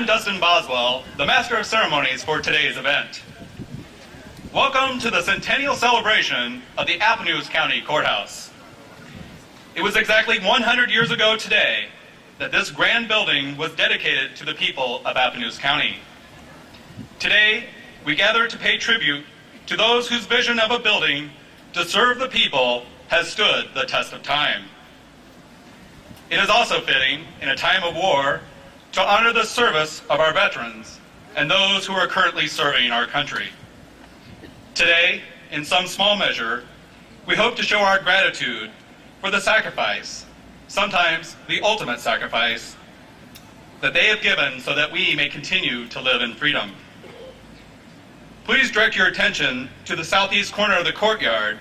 I'm Dustin Boswell, the Master of Ceremonies for today's event. Welcome to the Centennial celebration of the Appanoose County Courthouse. It was exactly 100 years ago today that this grand building was dedicated to the people of Appanoose County. Today, we gather to pay tribute to those whose vision of a building to serve the people has stood the test of time. It is also fitting, in a time of war, to honor the service of our veterans and those who are currently serving our country. Today, in some small measure, we hope to show our gratitude for the sacrifice, sometimes the ultimate sacrifice, that they have given so that we may continue to live in freedom. Please direct your attention to the southeast corner of the courtyard.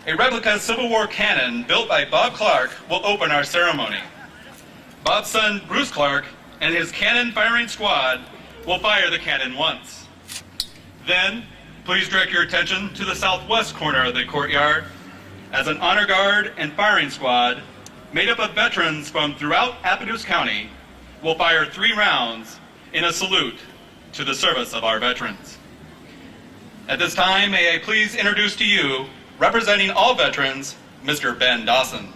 A replica Civil War cannon built by Bob Clark will open our ceremony. Bob's son, Bruce Clark, and his cannon firing squad will fire the cannon once. Then, please direct your attention to the southwest corner of the courtyard as an honor guard and firing squad made up of veterans from throughout Appanoose County will fire 3 rounds in a salute to the service of our veterans. At this time, may I please introduce to you, representing all veterans, Mr. Ben Dawson.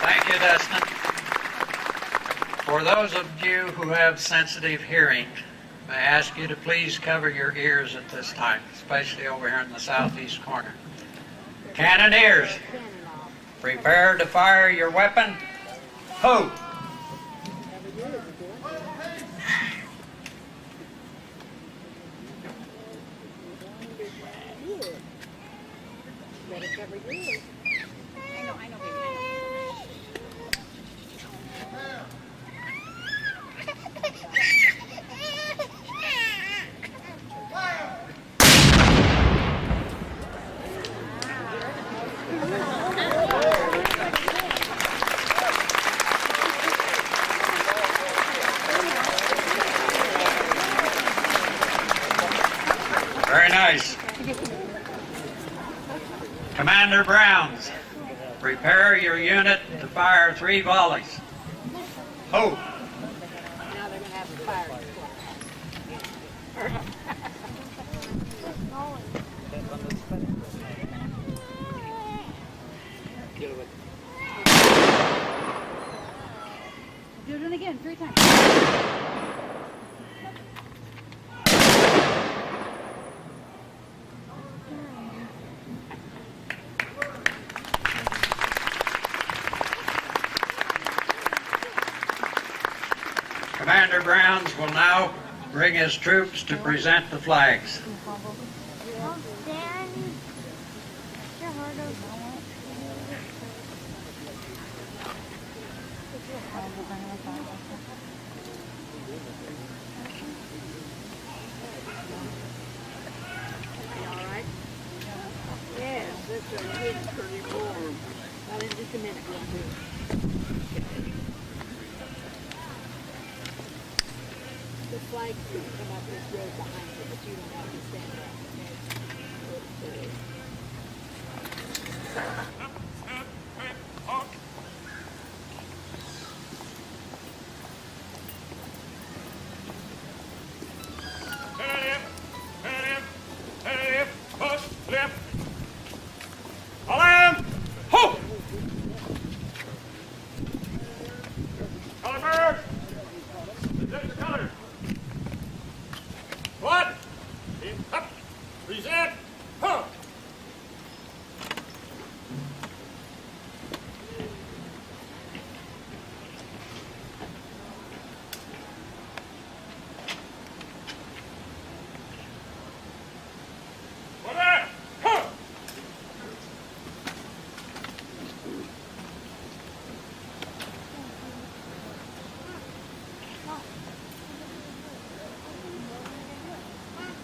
Thank you, Dustin. For those of you who have sensitive hearing, may I ask you to please cover your ears at this time, especially over here in the southeast corner. Cannoneers, prepare to fire your weapon. Ho! Very nice. Commander Browns, prepare your unit to fire 3 volleys. Ho! Now they're going to have a firing squad. Do it again, 3 times. Commander Browns will now bring his troops to present the flags. Yes, this is pretty warm. Well, in just a minute, we'll do it. The flag will come up this road behind it, but you don't have to stand up.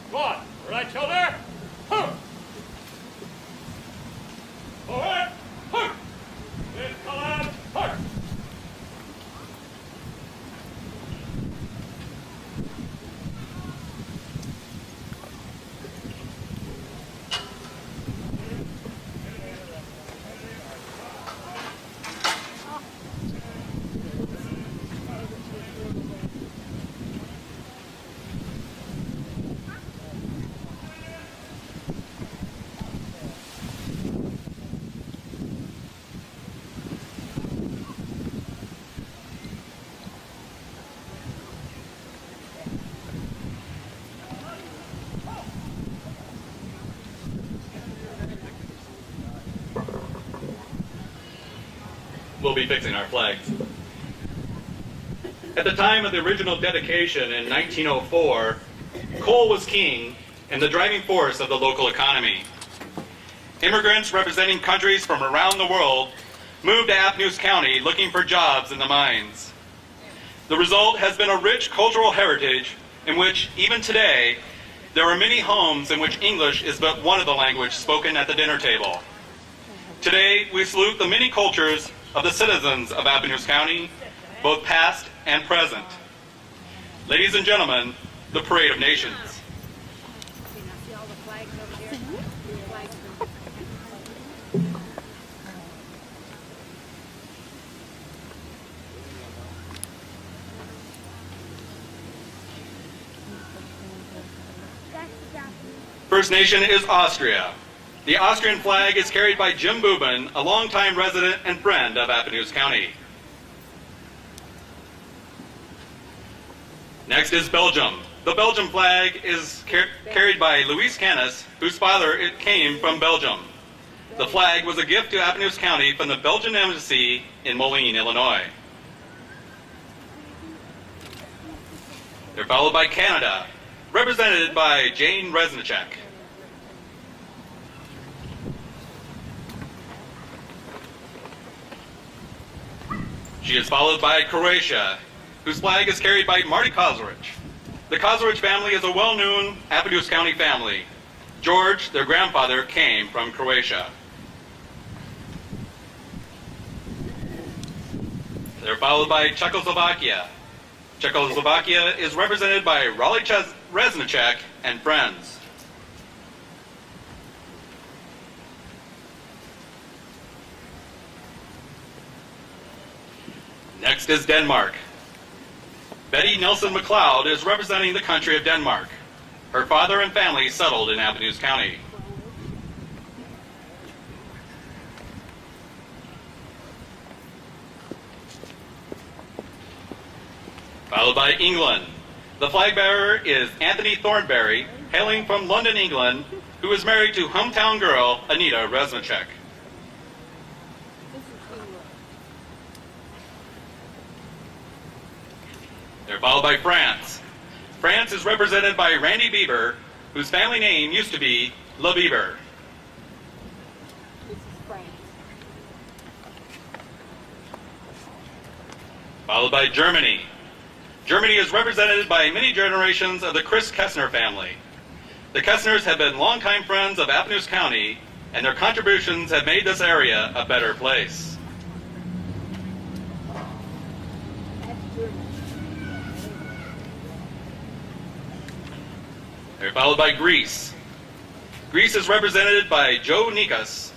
Squad, right shoulder. Huh. Forward. Huh. Then call out. Huh. will be fixing our flags. At the time of the original dedication in 1904, coal was king and the driving force of the local economy. Immigrants representing countries from around the world moved to Appanoose County looking for jobs in the mines. The result has been a rich cultural heritage in which, even today, there are many homes in which English is but one of the languages spoken at the dinner table. Today, we salute the many cultures of the citizens of Appanoose County, both past and present. Ladies and gentlemen, the Parade of Nations. See all the flags over here? Flags. First nation is Austria. The Austrian flag is carried by Jim Boobin, a longtime resident and friend of Appanoose County. Next is Belgium. The Belgian flag is carried by Louis Canis, whose father came from Belgium. The flag was a gift to Appanoose County from the Belgian Embassy in Moline, Illinois. They're followed by Canada, represented by Jane Resnicek. She is followed by Croatia, whose flag is carried by Marty Kozarich. The Kozarich family is a well-known Appanoose County family. George, their grandfather, came from Croatia. They're followed by Czechoslovakia. Czechoslovakia is represented by Raleigh Resnicek and friends. Next is Denmark. Betty Nelson MacLeod is representing the country of Denmark. Her father and family settled in Appanoose County. Followed by England. The flag bearer is Anthony Thornberry, hailing from London, England, who is married to hometown girl Anita Resnicek. They're followed by France. France is represented by Randy Bieber, whose family name used to be Le Bieber. This is France. Followed by Germany. Germany is represented by many generations of the Chris Kessner family. The Kessners have been longtime friends of Appanoose County, and their contributions have made this area a better place. That's German. They're followed by Greece. Greece is represented by Joe Nikas.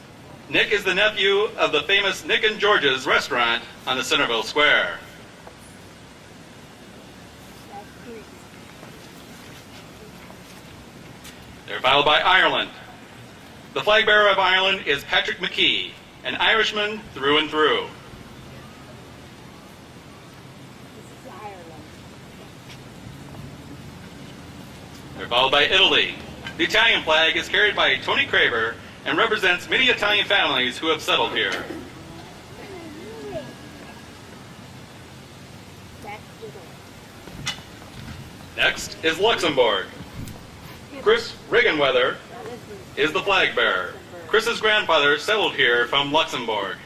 Nick is the nephew of the famous Nick and George's restaurant on the Centerville Square. That's Greece. They're followed by Ireland. The flag bearer of Ireland is Patrick McKee, an Irishman through and through. This is Ireland. They're followed by Italy. The Italian flag is carried by Tony Craver and represents many Italian families who have settled here. That's Italy. Next is Luxembourg. Chris Regenweather is the flag bearer. Chris's grandfather settled here from Luxembourg.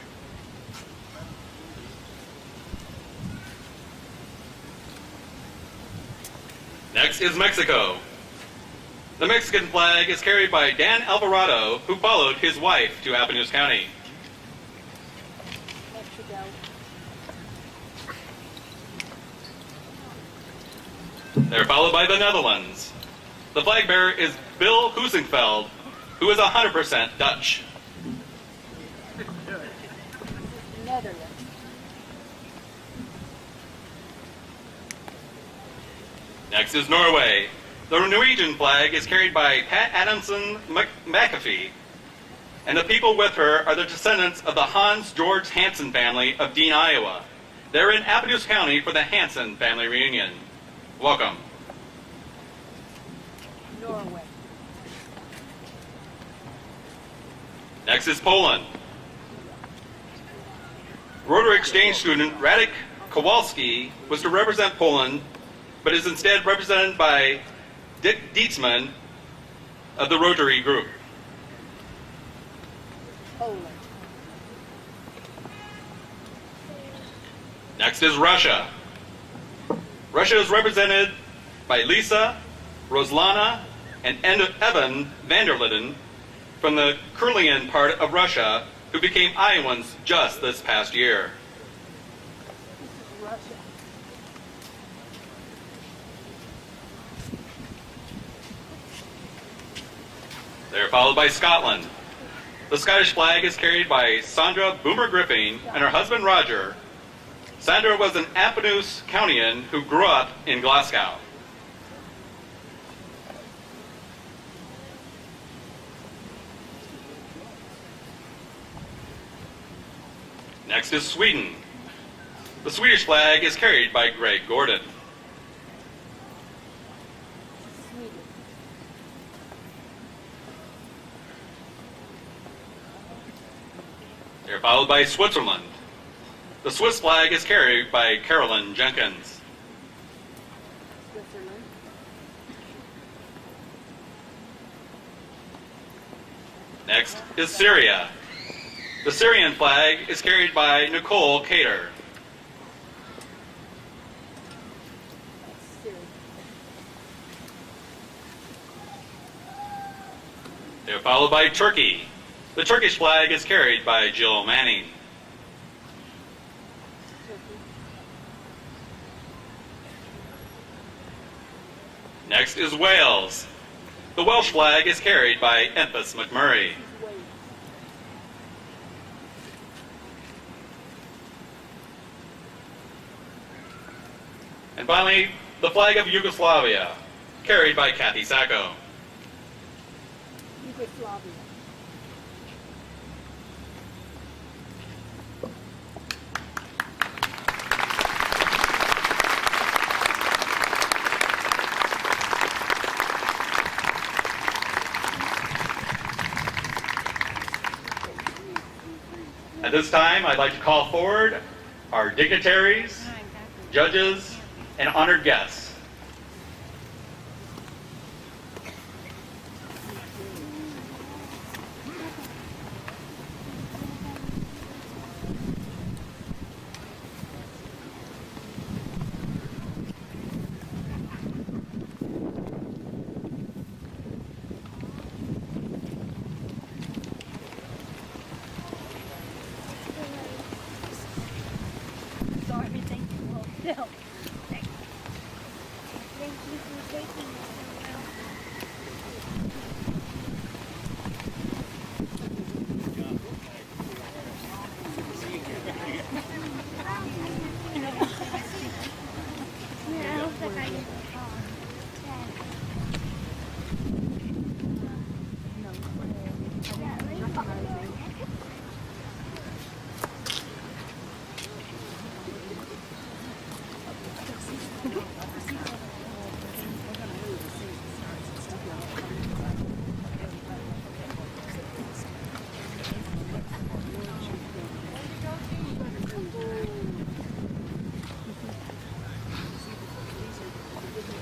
Next is Mexico. The Mexican flag is carried by Dan Alvarado, who followed his wife to Appanoose County. Mexico. They're followed by the Netherlands. The flag bearer is Bill Hoosingveld, who is 100% Dutch. Netherlands. Next is Norway. The Norwegian flag is carried by Pat Adamson McAfee, and the people with her are the descendants of the Hans George Hansen family of Dean, Iowa. They're in Appanoose County for the Hansen family reunion. Welcome. Norway. Next is Poland. Rotary Exchange student Radek Kowalski was to represent Poland, but is instead represented by Dick Dietzman of the Rotary Group. Poland. Next is Russia. Russia is represented by Lisa, Roslana, and Evan Vanderliden from the Kurlian part of Russia, who became Iowans just this past year. Russia. They're followed by Scotland. The Scottish flag is carried by Sandra Boomer Griffin and her husband Roger. Sandra was an Appanoose Countyan who grew up in Glasgow. Next is Sweden. The Swedish flag is carried by Greg Gordon. Sweden. They're followed by Switzerland. The Swiss flag is carried by Carolyn Jenkins. Switzerland. Next is Syria. The Syrian flag is carried by Nicole Cater. That's Syria. They're followed by Turkey. The Turkish flag is carried by Jill Manning. Turkey. Next is Wales. The Welsh flag is carried by Enfys McMurray. Wales. And finally, the flag of Yugoslavia, carried by Kathy Sacco. Yugoslavia. At this time, I'd like to call forward our dignitaries, judges, and honored guests. Sorry, thank you. Well, no. Thank you for taking this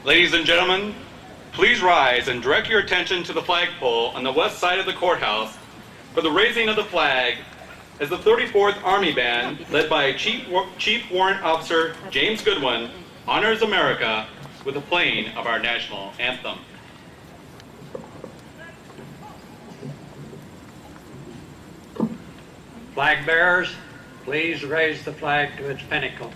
Ladies and gentlemen, please rise and direct your attention to the flagpole on the west side of the courthouse for the raising of the flag as the 34th Army Band, led by Chief Warrant Officer James Goodwin, honors America with the playing of our national anthem. Flag bearers, please raise the flag to its pinnacle.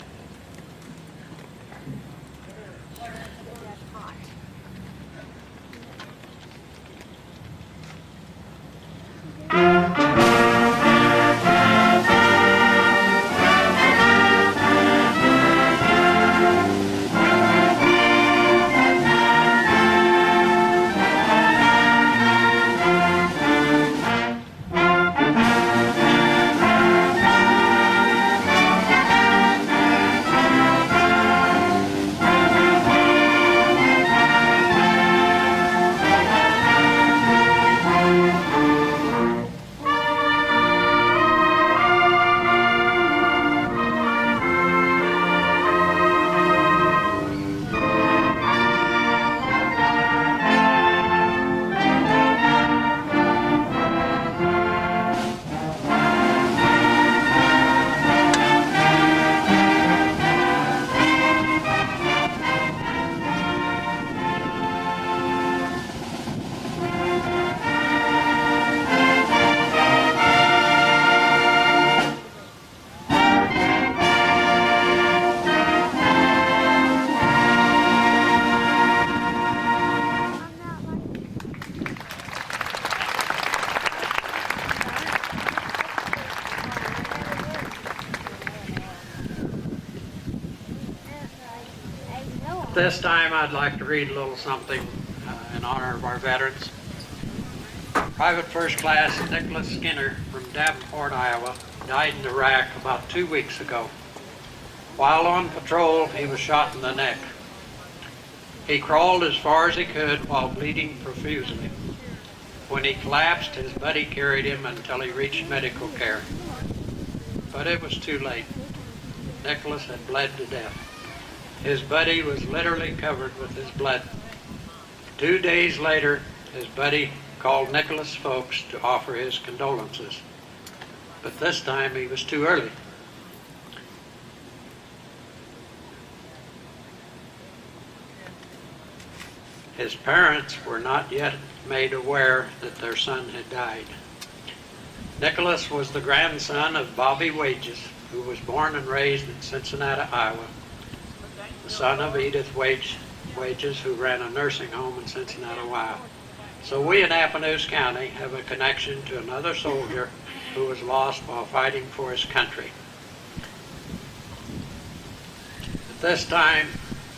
This time I'd like to read a little something in honor of our veterans. Private First Class Nicholas Skinner from Davenport, Iowa, died in Iraq about 2 weeks ago. While on patrol, he was shot in the neck. He crawled as far as he could while bleeding profusely. When he collapsed, his buddy carried him until he reached medical care. But it was too late. Nicholas had bled to death. His buddy was literally covered with his blood. 2 days later, his buddy called Nicholas' folks to offer his condolences. But this time he was too early. His parents were not yet made aware that their son had died. Nicholas was the grandson of Bobby Wages, who was born and raised in Cincinnati, Iowa, the son of Edith Wages, who ran a nursing home in Cincinnati, Iowa. So we in Appanoose County have a connection to another soldier who was lost while fighting for his country. At this time,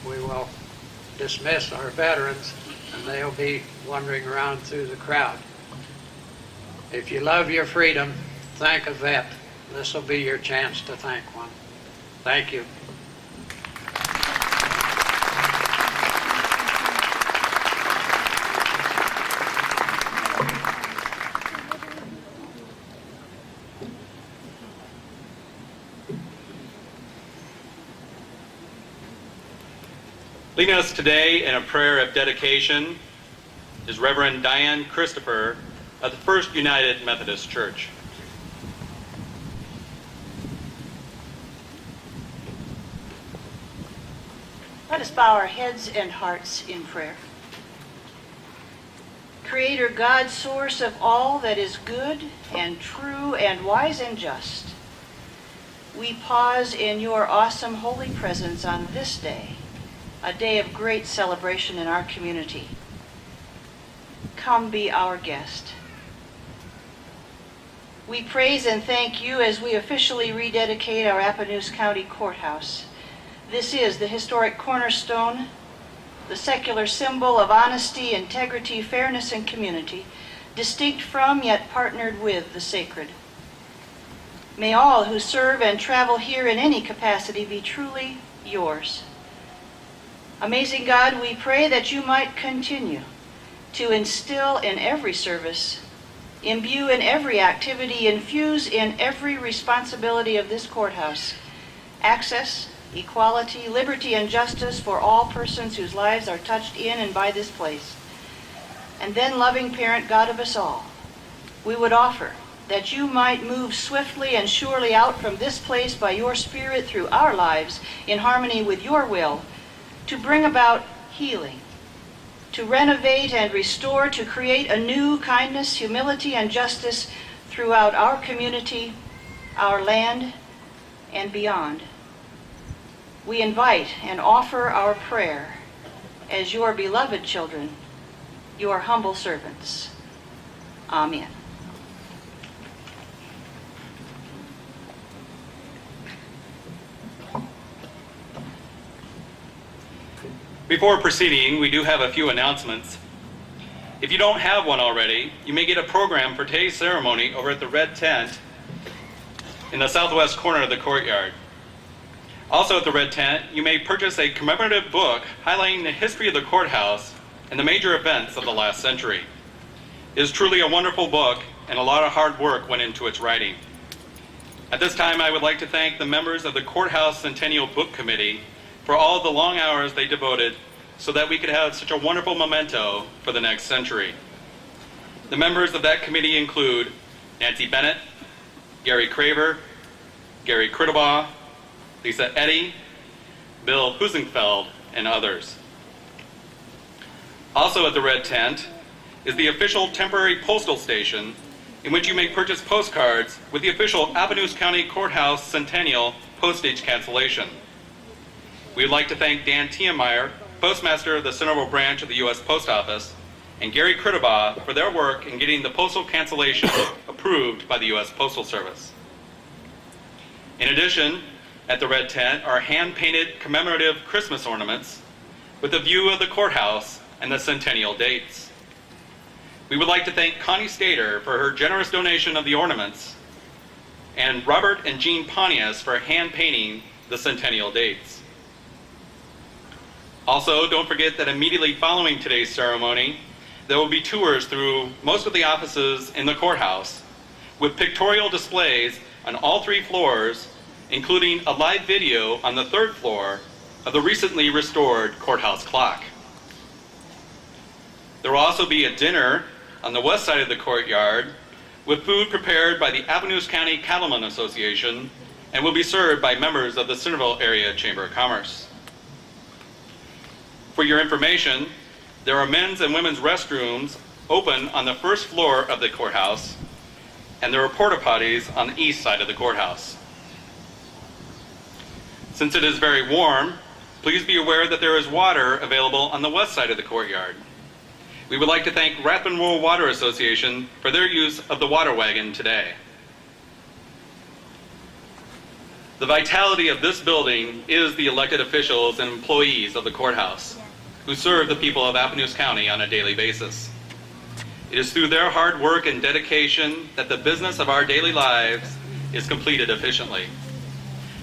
we will dismiss our veterans, and they'll be wandering around through the crowd. If you love your freedom, thank a vet. This will be your chance to thank one. Thank you. Leading us today in a prayer of dedication is Reverend Diane Christopher of the First United Methodist Church. Let us bow our heads and hearts in prayer. Creator God, source of all that is good and true and wise and just, we pause in your awesome holy presence on this day, a day of great celebration in our community. Come be our guest. We praise and thank you as we officially rededicate our Appanoose County Courthouse. This is the historic cornerstone, the secular symbol of honesty, integrity, fairness, and community, distinct from yet partnered with the sacred. May all who serve and travel here in any capacity be truly yours. Amazing God, we pray that you might continue to instill in every service, imbue in every activity, infuse in every responsibility of this courthouse access equality, liberty, and justice for all persons whose lives are touched in and by this place. And then, loving parent, God of us all, we would offer that you might move swiftly and surely out from this place by your Spirit through our lives in harmony with your will, to bring about healing, to renovate and restore, to create a new kindness, humility, and justice throughout our community, our land, and beyond. We invite and offer our prayer as your beloved children, your humble servants. Amen. Before proceeding, we do have a few announcements. If you don't have one already, you may get a program for today's ceremony over at the red tent in the southwest corner of the courtyard. Also at the red tent, you may purchase a commemorative book highlighting the history of the courthouse and the major events of the last century. It is truly a wonderful book, and a lot of hard work went into its writing. At this time, I would like to thank the members of the Courthouse Centennial Book Committee for all the long hours they devoted so that we could have such a wonderful memento for the next century. The members of that committee include Nancy Bennett, Gary Craver, Gary Crittabaugh, Lisa Eddy, Bill Husingfeld, and others. Also at the red tent is the official temporary postal station in which you may purchase postcards with the official Appanoose County Courthouse Centennial postage cancellation. We would like to thank Dan Tiemeyer, Postmaster of the Centerville branch of the U.S. Post Office, and Gary Crittabaugh for their work in getting the postal cancellation approved by the U.S. Postal Service. In addition, at the red tent are hand-painted commemorative Christmas ornaments with a view of the courthouse and the centennial dates. We would like to thank Connie Stater for her generous donation of the ornaments, and Robert and Jean Pontius for hand-painting the centennial dates. Also, don't forget that immediately following today's ceremony, there will be tours through most of the offices in the courthouse with pictorial displays on all 3 floors, including a live video on the 3rd floor of the recently restored courthouse clock. There will also be a dinner on the west side of the courtyard with food prepared by the Appanoose County Cattlemen Association and will be served by members of the Centerville Area Chamber of Commerce. For your information, there are men's and women's restrooms open on the 1st floor of the courthouse, and there are porta potties on the east side of the courthouse. Since it is very warm, please be aware that there is water available on the west side of the courtyard. We would like to thank Rathbun Rural Water Association for their use of the water wagon today. The vitality of this building is the elected officials and employees of the courthouse who serve the people of Appanoose County on a daily basis. It is through their hard work and dedication that the business of our daily lives is completed efficiently.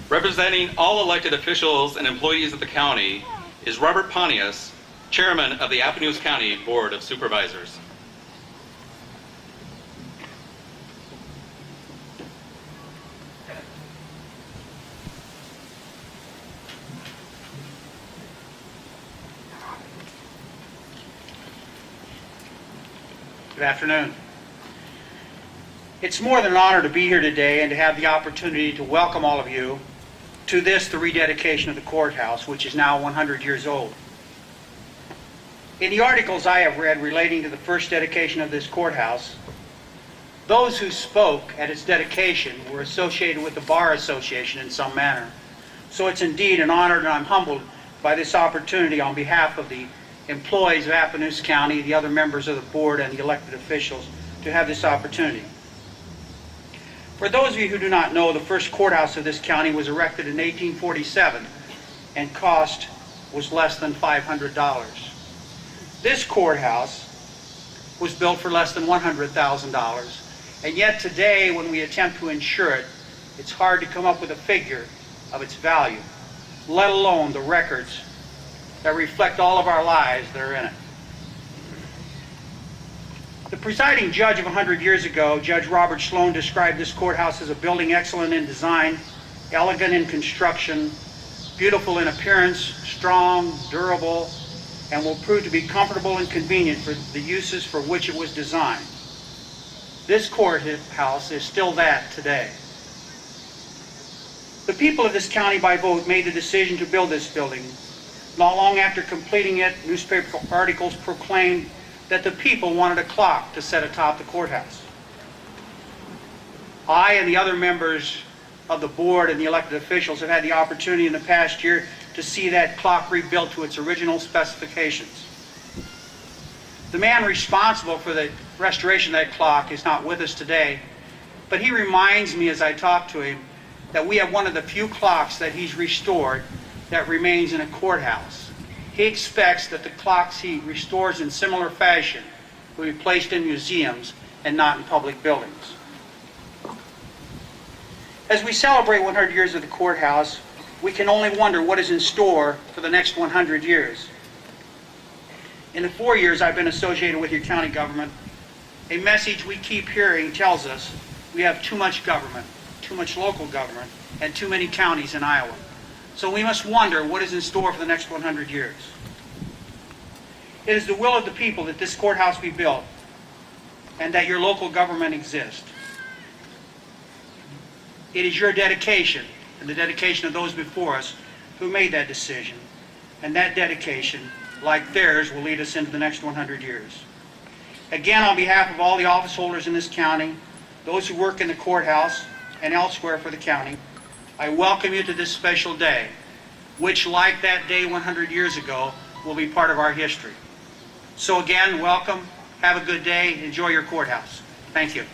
Representing all elected officials and employees of the county is Robert Pontius, Chairman of the Appanoose County Board of Supervisors. Good afternoon. It's more than an honor to be here today and to have the opportunity to welcome all of you to this, the rededication of the courthouse, which is now 100 years old. In the articles I have read relating to the first dedication of this courthouse, those who spoke at its dedication were associated with the Bar Association in some manner. So it's indeed an honor, and I'm humbled by this opportunity on behalf of the employees of Appanoose County, the other members of the board, and the elected officials to have this opportunity. For those of you who do not know, the first courthouse of this county was erected in 1847 and cost was less than $500. This courthouse was built for less than $100,000, and yet today when we attempt to insure it, it's hard to come up with a figure of its value, let alone the records that reflect all of our lives that are in it. The presiding judge of 100 years ago, Judge Robert Sloan, described this courthouse as a building excellent in design, elegant in construction, beautiful in appearance, strong, durable, and will prove to be comfortable and convenient for the uses for which it was designed. This courthouse is still that today. The people of this county by vote made the decision to build this building. Not long after completing it, newspaper articles proclaimed that the people wanted a clock to set atop the courthouse. I and the other members of the board and the elected officials have had the opportunity in the past year to see that clock rebuilt to its original specifications. The man responsible for the restoration of that clock is not with us today, but he reminds me as I talk to him that we have one of the few clocks that he's restored that remains in a courthouse. He expects that the clocks he restores in similar fashion will be placed in museums and not in public buildings. As we celebrate 100 years of the courthouse, we can only wonder what is in store for the next 100 years. In the 4 years I've been associated with your county government, a message we keep hearing tells us we have too much government, too much local government, and too many counties in Iowa. So we must wonder what is in store for the next 100 years. It is the will of the people that this courthouse be built and that your local government exist. It is your dedication and the dedication of those before us who made that decision. And that dedication, like theirs, will lead us into the next 100 years. Again, on behalf of all the office holders in this county, those who work in the courthouse and elsewhere for the county, I welcome you to this special day, which, like that day 100 years ago, will be part of our history. So again, welcome, have a good day, enjoy your courthouse. Thank you.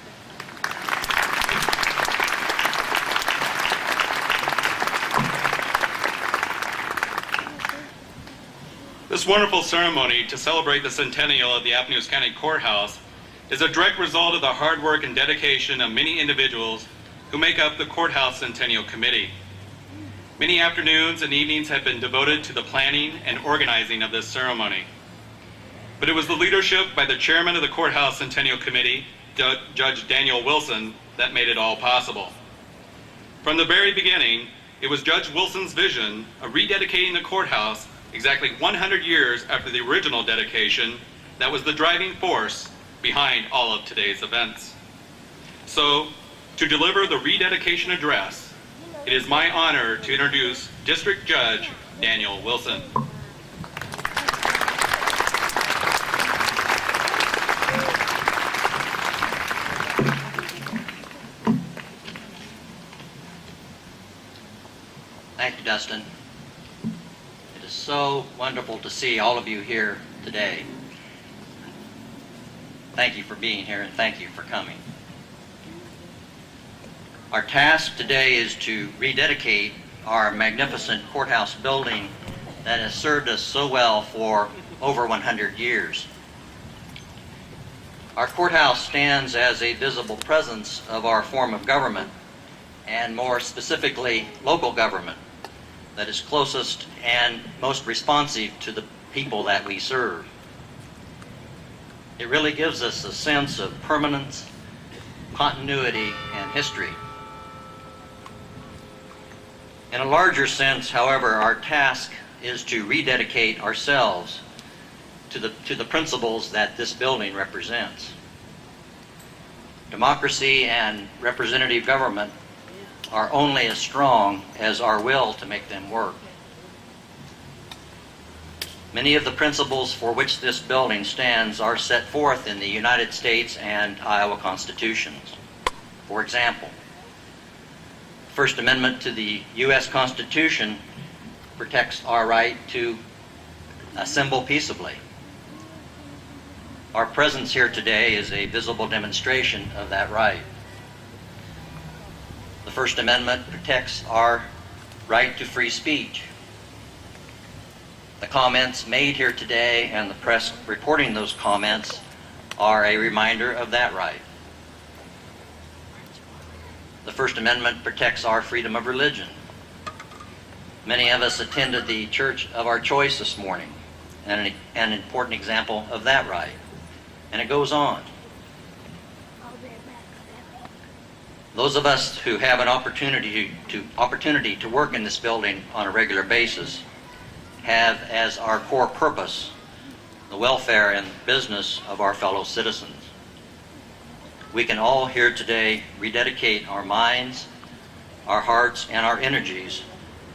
This wonderful ceremony to celebrate the centennial of the Appanoose County Courthouse is a direct result of the hard work and dedication of many individuals who make up the Courthouse Centennial Committee. Many afternoons and evenings have been devoted to the planning and organizing of this ceremony. But it was the leadership by the chairman of the Courthouse Centennial Committee, Judge Daniel Wilson, that made it all possible. From the very beginning, it was Judge Wilson's vision of rededicating the courthouse exactly 100 years after the original dedication that was the driving force behind all of today's events. So, to deliver the rededication address, it is my honor to introduce District Judge Daniel Wilson. Thank you, Dustin. It is so wonderful to see all of you here today. Thank you for being here and thank you for coming. Our task today is to rededicate our magnificent courthouse building that has served us so well for over 100 years. Our courthouse stands as a visible presence of our form of government, and more specifically, local government, that is closest and most responsive to the people that we serve. It really gives us a sense of permanence, continuity, and history. In a larger sense, however, our task is to rededicate ourselves to the principles that this building represents. Democracy and representative government are only as strong as our will to make them work. Many of the principles for which this building stands are set forth in the United States and Iowa constitutions. For example, the First Amendment to the U.S. Constitution protects our right to assemble peaceably. Our presence here today is a visible demonstration of that right. The First Amendment protects our right to free speech. The comments made here today and the press reporting those comments are a reminder of that right. The First Amendment protects our freedom of religion. Many of us attended the church of our choice this morning, and an important example of that right. And it goes on. Those of us who have an opportunity to work in this building on a regular basis have as our core purpose the welfare and business of our fellow citizens. We can all here today rededicate our minds, our hearts, and our energies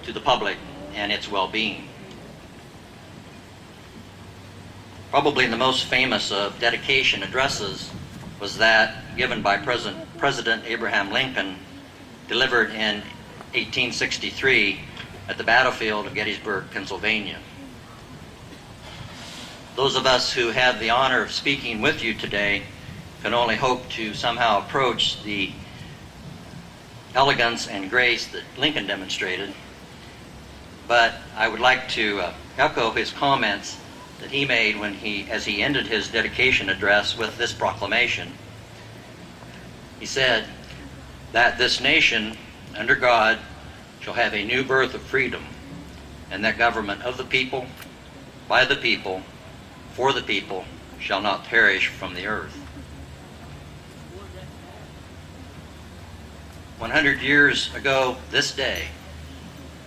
to the public and its well-being. Probably the most famous of dedication addresses was that given by President Abraham Lincoln, delivered in 1863 at the battlefield of Gettysburg, Pennsylvania. Those of us who have the honor of speaking with you today can only hope to somehow approach the elegance and grace that Lincoln demonstrated. But I would like to echo his comments that he made as he ended his dedication address with this proclamation. He said that this nation, under God, shall have a new birth of freedom, and that government of the people, by the people, for the people, shall not perish from the earth. 100 years ago this day,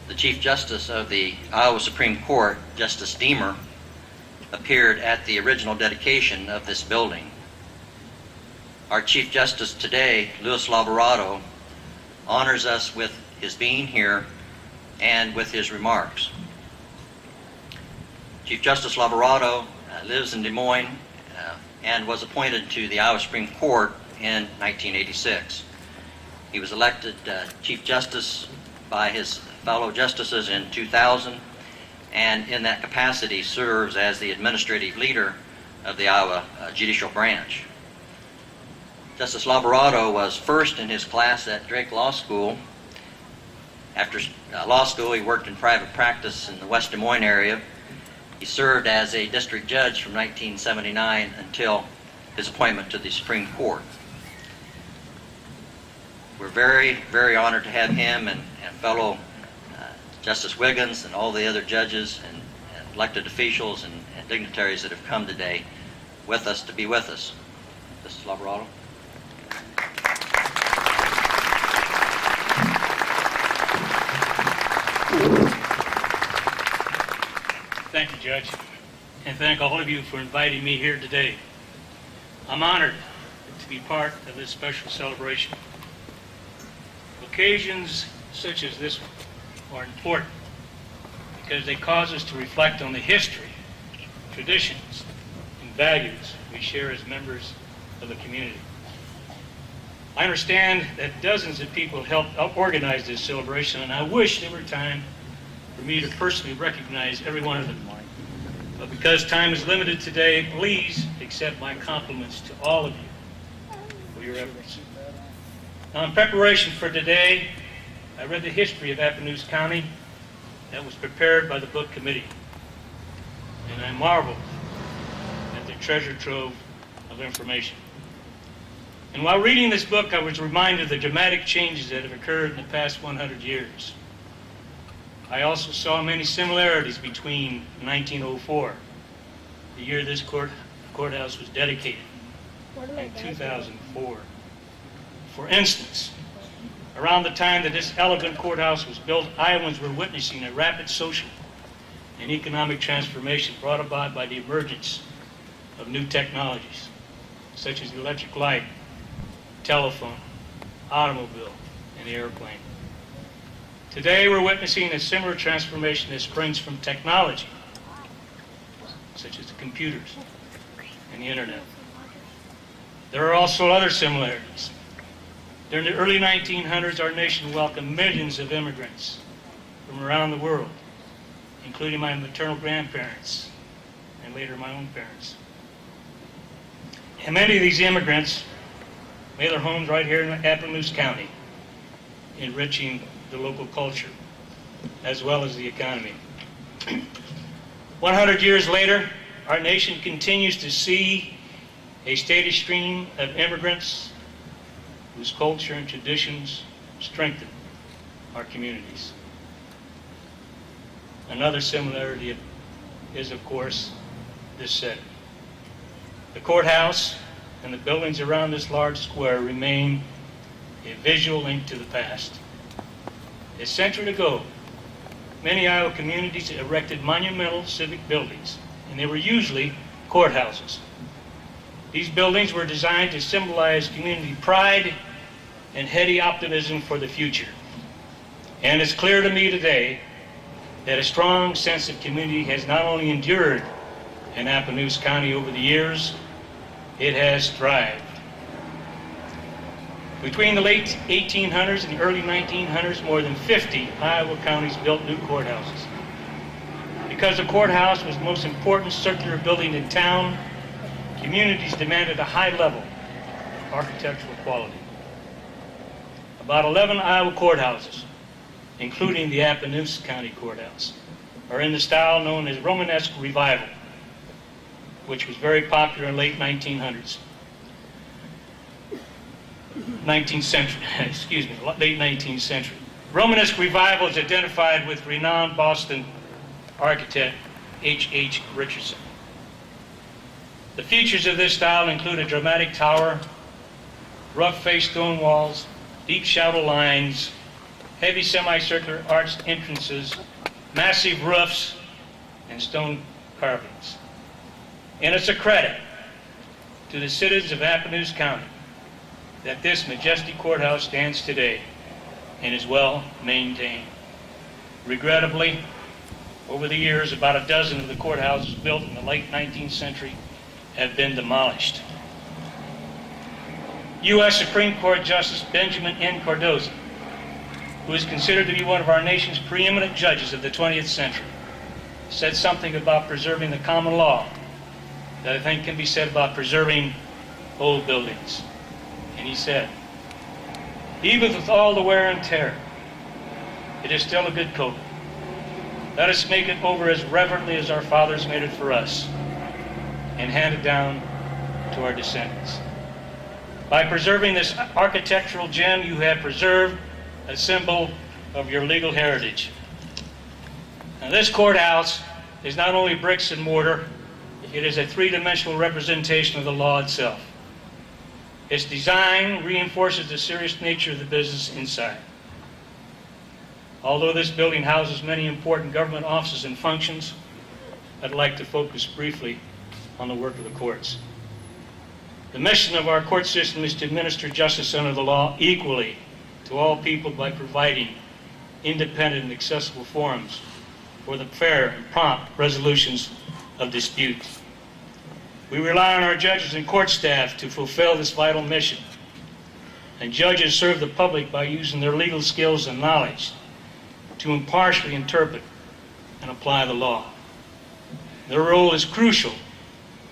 the Chief Justice of the Iowa Supreme Court, Justice Deemer, appeared at the original dedication of this building. Our Chief Justice today, Louis Laborado, honors us with his being here and with his remarks. Chief Justice Laborado lives in Des Moines and was appointed to the Iowa Supreme Court in 1986. He was elected Chief Justice by his fellow justices in 2000, and in that capacity serves as the administrative leader of the Iowa Judicial Branch. Justice Laborado was first in his class at Drake Law School. After law school, he worked in private practice in the West Des Moines area. He served as a district judge from 1979 until his appointment to the Supreme Court. We're very, very honored to have him and fellow Justice Wiggins and all the other judges and elected officials and dignitaries that have come today with us to be with us. Justice Laborado. Thank you, Judge, and thank all of you for inviting me here today. I'm honored to be part of this special celebration. Occasions such as this one are important because they cause us to reflect on the history, traditions, and values we share as members of the community. I understand that dozens of people helped organize this celebration, and I wish there were time for me to personally recognize every one of them. But because time is limited today, please accept my compliments to all of you for your efforts. Now, in preparation for today, I read the history of Appanoose County that was prepared by the book committee, and I marveled at the treasure trove of information. And while reading this book, I was reminded of the dramatic changes that have occurred in the past 100 years. I also saw many similarities between 1904, the year this courthouse was dedicated, and 2004. For instance, around the time that this elegant courthouse was built, Iowans were witnessing a rapid social and economic transformation brought about by the emergence of new technologies, such as the electric light, telephone, automobile, and the airplane. Today, we're witnessing a similar transformation that springs from technology, such as the computers and the internet. There are also other similarities. During the early 1900s, our nation welcomed millions of immigrants from around the world, including my maternal grandparents and later my own parents. And many of these immigrants made their homes right here in Appanoose County, enriching the local culture as well as the economy. 100 years later, our nation continues to see a steady stream of immigrants whose culture and traditions strengthen our communities. Another similarity is, of course, this setting. The courthouse and the buildings around this large square remain a visual link to the past. A century ago, many Iowa communities erected monumental civic buildings, and they were usually courthouses. These buildings were designed to symbolize community pride and heady optimism for the future. And it's clear to me today that a strong sense of community has not only endured in Appanoose County over the years, it has thrived. Between the late 1800s and the early 1900s, more than 50 Iowa counties built new courthouses. Because the courthouse was the most important circular building in town, communities demanded a high level of architectural quality. About 11 Iowa courthouses, including the Appanoose County Courthouse, are in the style known as Romanesque Revival, which was very popular in the late 1900s. 19th century, excuse me, late 19th century. Romanesque Revival is identified with renowned Boston architect H.H. Richardson. The features of this style include a dramatic tower, rough-faced stone walls, deep shadow lines, heavy semicircular arched entrances, massive roofs, and stone carvings. And it's a credit to the citizens of Appanoose County that this majestic courthouse stands today and is well maintained. Regrettably, over the years, about a dozen of the courthouses built in the late 19th century have been demolished. U.S. Supreme Court Justice Benjamin N. Cardozo, who is considered to be one of our nation's preeminent judges of the 20th century, said something about preserving the common law that I think can be said about preserving old buildings. And he said, "Even with all the wear and tear, it is still a good coat. Let us make it over as reverently as our fathers made it for us and hand it down to our descendants." By preserving this architectural gem, you have preserved a symbol of your legal heritage. Now, this courthouse is not only bricks and mortar, it is a three-dimensional representation of the law itself. Its design reinforces the serious nature of the business inside. Although this building houses many important government offices and functions, I'd like to focus briefly on the work of the courts. The mission of our court system is to administer justice under the law equally to all people by providing independent and accessible forums for the fair and prompt resolutions of disputes. We rely on our judges and court staff to fulfill this vital mission. And judges serve the public by using their legal skills and knowledge to impartially interpret and apply the law. Their role is crucial,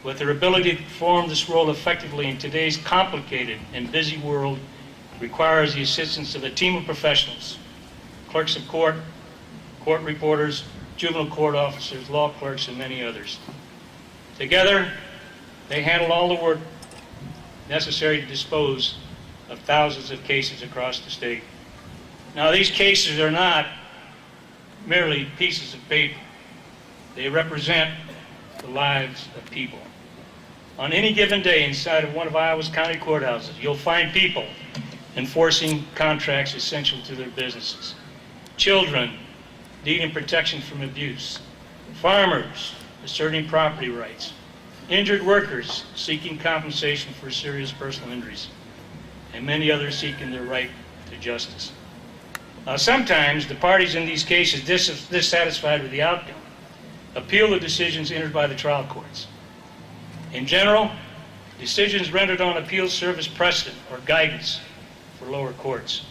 with their ability to perform this role effectively in today's complicated and busy world requires the assistance of a team of professionals, clerks of court, court reporters, juvenile court officers, law clerks, and many others. Together, they handle all the work necessary to dispose of thousands of cases across the state. Now, these cases are not merely pieces of paper. They represent the lives of people. On any given day inside of one of Iowa's county courthouses, you'll find people enforcing contracts essential to their businesses, children needing protection from abuse, farmers asserting property rights, injured workers seeking compensation for serious personal injuries, and many others seeking their right to justice. Now, sometimes the parties in these cases dissatisfied with the outcome appeal the decisions entered by the trial courts. In general, decisions rendered on appeal serve as precedent or guidance for lower courts.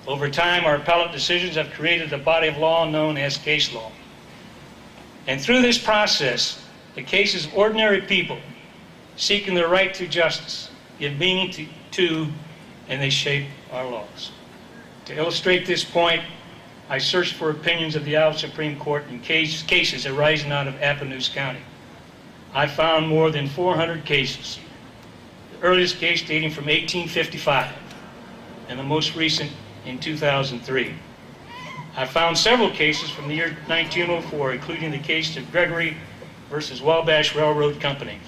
Over time, our appellate decisions have created a body of law known as case law. And through this process, the cases of ordinary people seeking their right to justice give meaning to and they shape our laws. To illustrate this point, I searched for opinions of the Iowa Supreme Court in cases arising out of Appanoose County. I found more than 400 cases, the earliest case dating from 1855 and the most recent in 2003. I found several cases from the year 1904, including the case of Gregory versus Wabash Railroad Company.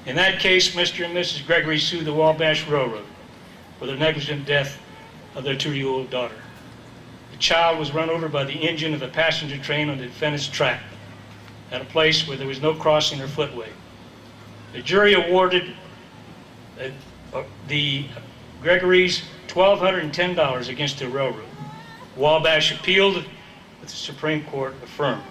In that case, Mr. and Mrs. Gregory sued the Wabash Railroad, for the negligent death of their 2-year-old daughter. The child was run over by the engine of a passenger train on the defendant's track at a place where there was no crossing or footway. The jury awarded the Gregory's $1,210 against the railroad. Wabash appealed, but the Supreme Court affirmed.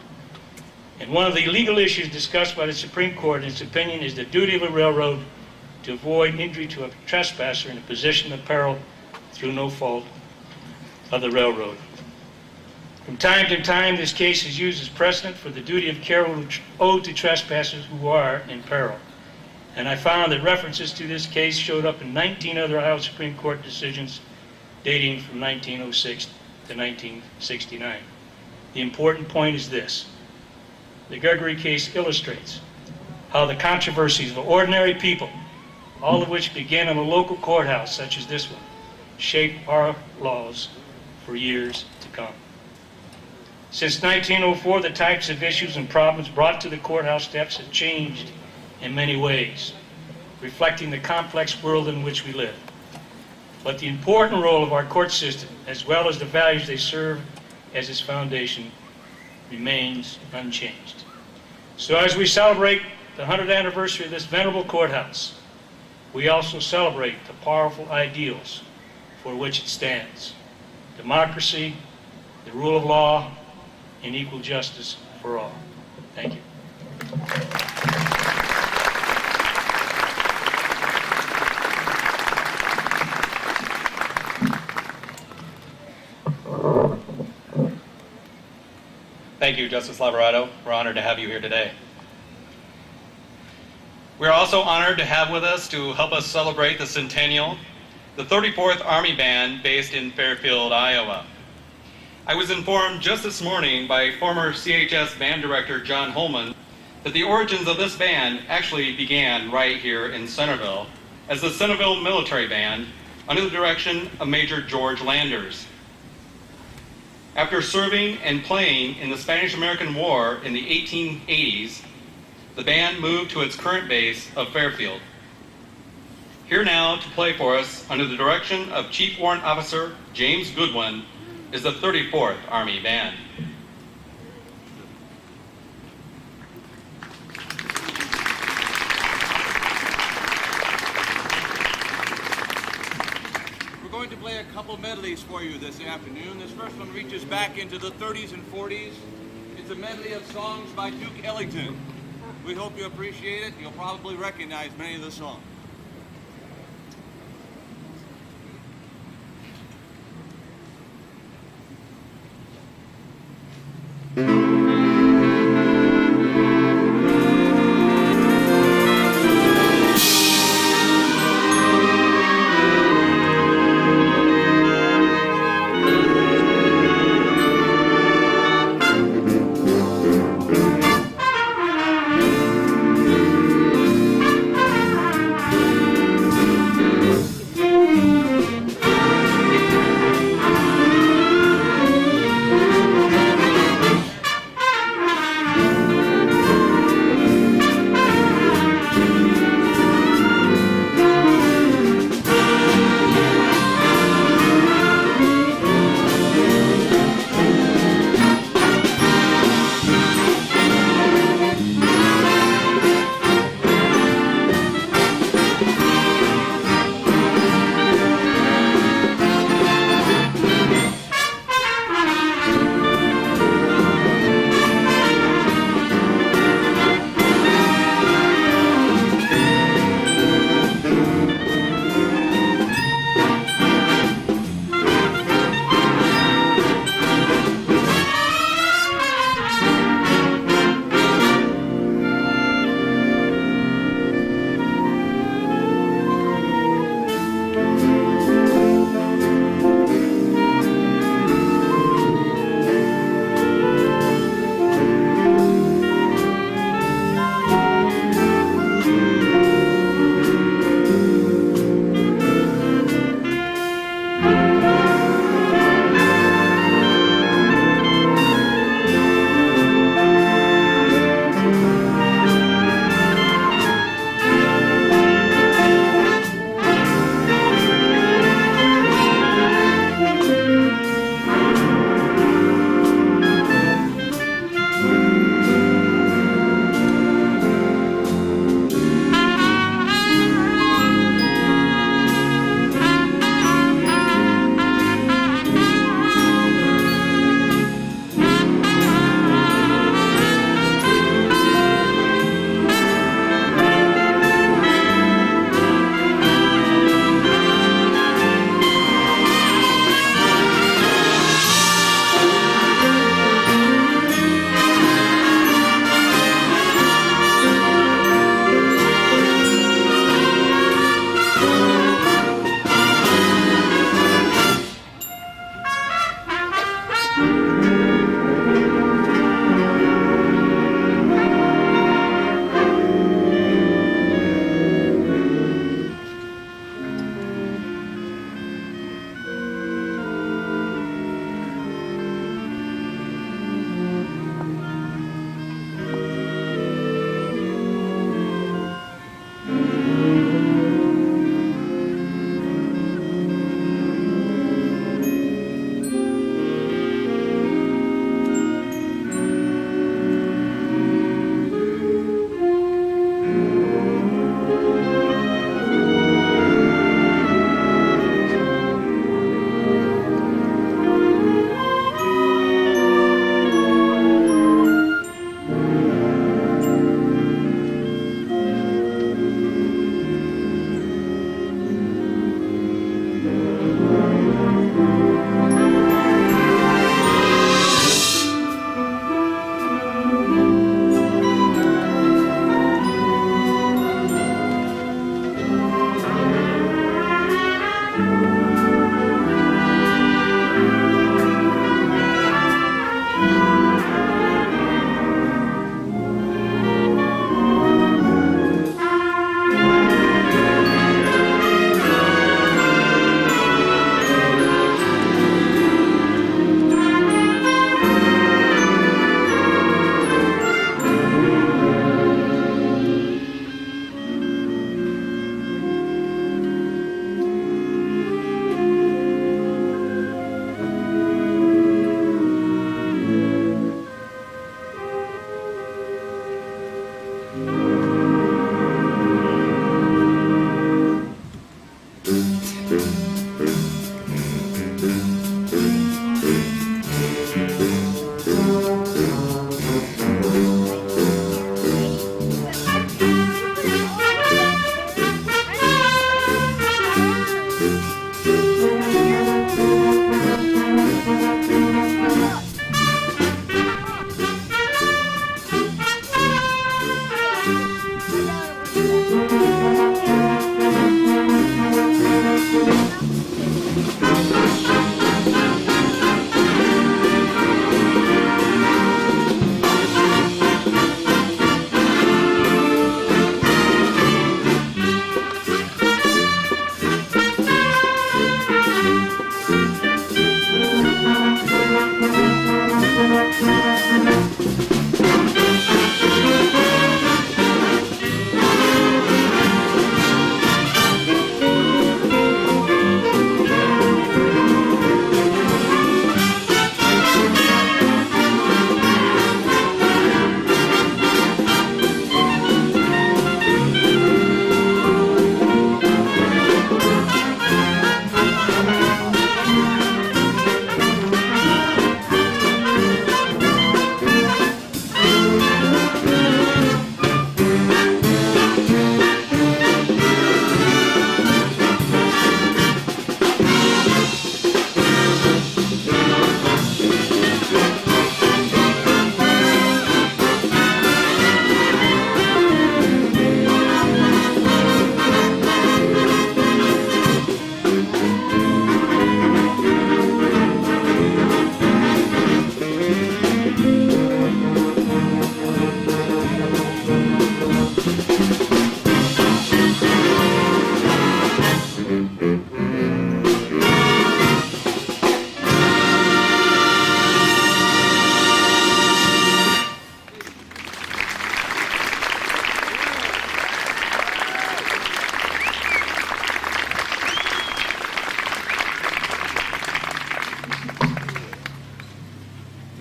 And one of the legal issues discussed by the Supreme Court in its opinion is the duty of a railroad to avoid injury to a trespasser in a position of peril through no fault of the railroad. From time to time, this case is used as precedent for the duty of care owed to trespassers who are in peril. And I found that references to this case showed up in 19 other Ohio Supreme Court decisions dating from 1906 to 1969. The important point is this. The Gregory case illustrates how the controversies of ordinary people, all of which begin in a local courthouse such as this one, shape our laws for years to come. Since 1904, the types of issues and problems brought to the courthouse steps have changed in many ways, reflecting the complex world in which we live. But the important role of our court system, as well as the values they serve as its foundation, remains unchanged. So as we celebrate the 100th anniversary of this venerable courthouse, we also celebrate the powerful ideals for which it stands: democracy, the rule of law, and equal justice for all. Thank you. Thank you, Justice Lavarado. We're honored to have you here today. We're also honored to have with us to help us celebrate the Centennial, the 34th Army Band based in Fairfield, Iowa. I was informed just this morning by former CHS band director John Holman that the origins of this band actually began right here in Centerville as the Centerville Military Band under the direction of Major George Landers. After serving and playing in the Spanish-American War in the 1880s, the band moved to its current base of Fairfield. Here now to play for us under the direction of Chief Warrant Officer James Goodwin is the 34th Army Band. We're going to play a couple medleys for you this afternoon. This first one reaches back into the 30s and 40s. It's a medley of songs by Duke Ellington. We hope you appreciate it. You'll probably recognize many of the songs.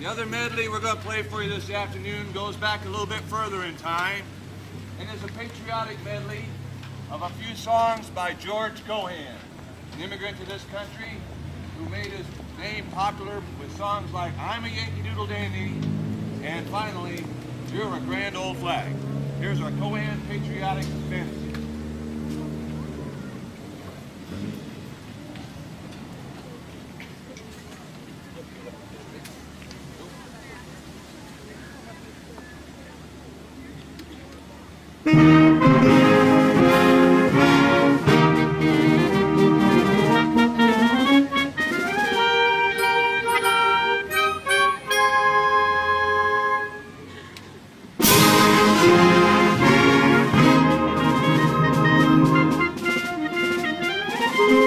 The other medley we're going to play for you this afternoon goes back a little bit further in time and is a patriotic medley of a few songs by George Cohan, an immigrant to this country who made his name popular with songs like I'm a Yankee Doodle Dandy and finally You're a Grand Old Flag. Here's our Cohan Patriotic Fantasy. Thank you.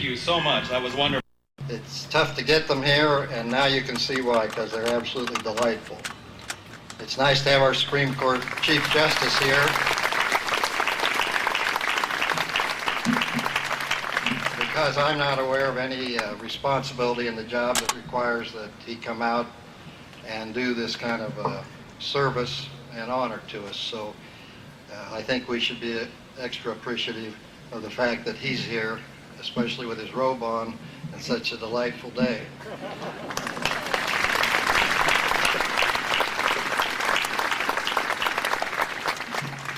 you so much. That was wonderful. It's tough to get them here, and now you can see why, because they're absolutely delightful. It's nice to have our Supreme Court Chief Justice here. Because I'm not aware of any responsibility in the job that requires that he come out and do this kind of service and honor to us. So I think we should be extra appreciative of the fact that he's here, especially with his robe on, and such a delightful day.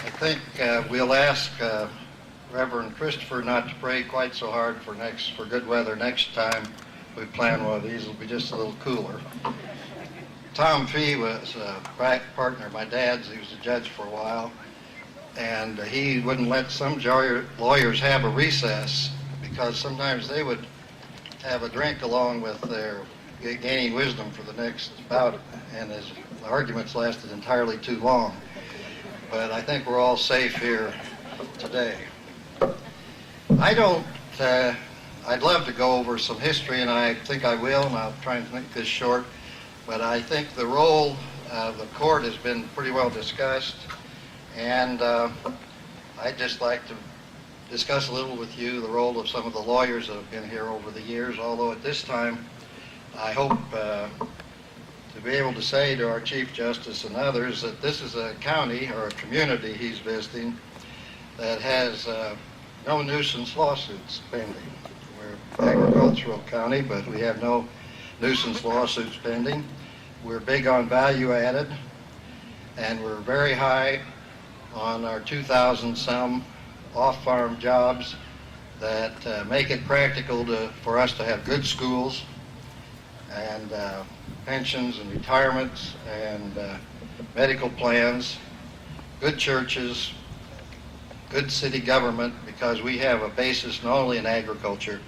I think we'll ask Reverend Christopher not to pray quite so hard for good weather next time we plan one of these. It'll be just a little cooler. Tom Fee was a partner of my dad's. He was a judge for a while, and he wouldn't let some lawyers have a recess because sometimes they would have a drink along with their gaining wisdom for the next bout, and his arguments lasted entirely too long. But I think we're all safe here today. I'd love to go over some history, and I think I will, and I'll try and make this short, but I think the role of the court has been pretty well discussed, and I'd just like to discuss a little with you the role of some of the lawyers that have been here over the years, although at this time I hope to be able to say to our Chief Justice and others that this is a county or a community he's visiting that has no nuisance lawsuits pending. We're an agricultural county, but we have no nuisance lawsuits pending. We're big on value added, and we're very high on our 2,000 some off-farm jobs that make it practical for us to have good schools and pensions and retirements and medical plans, good churches, good city government, because we have a basis not only in agriculture,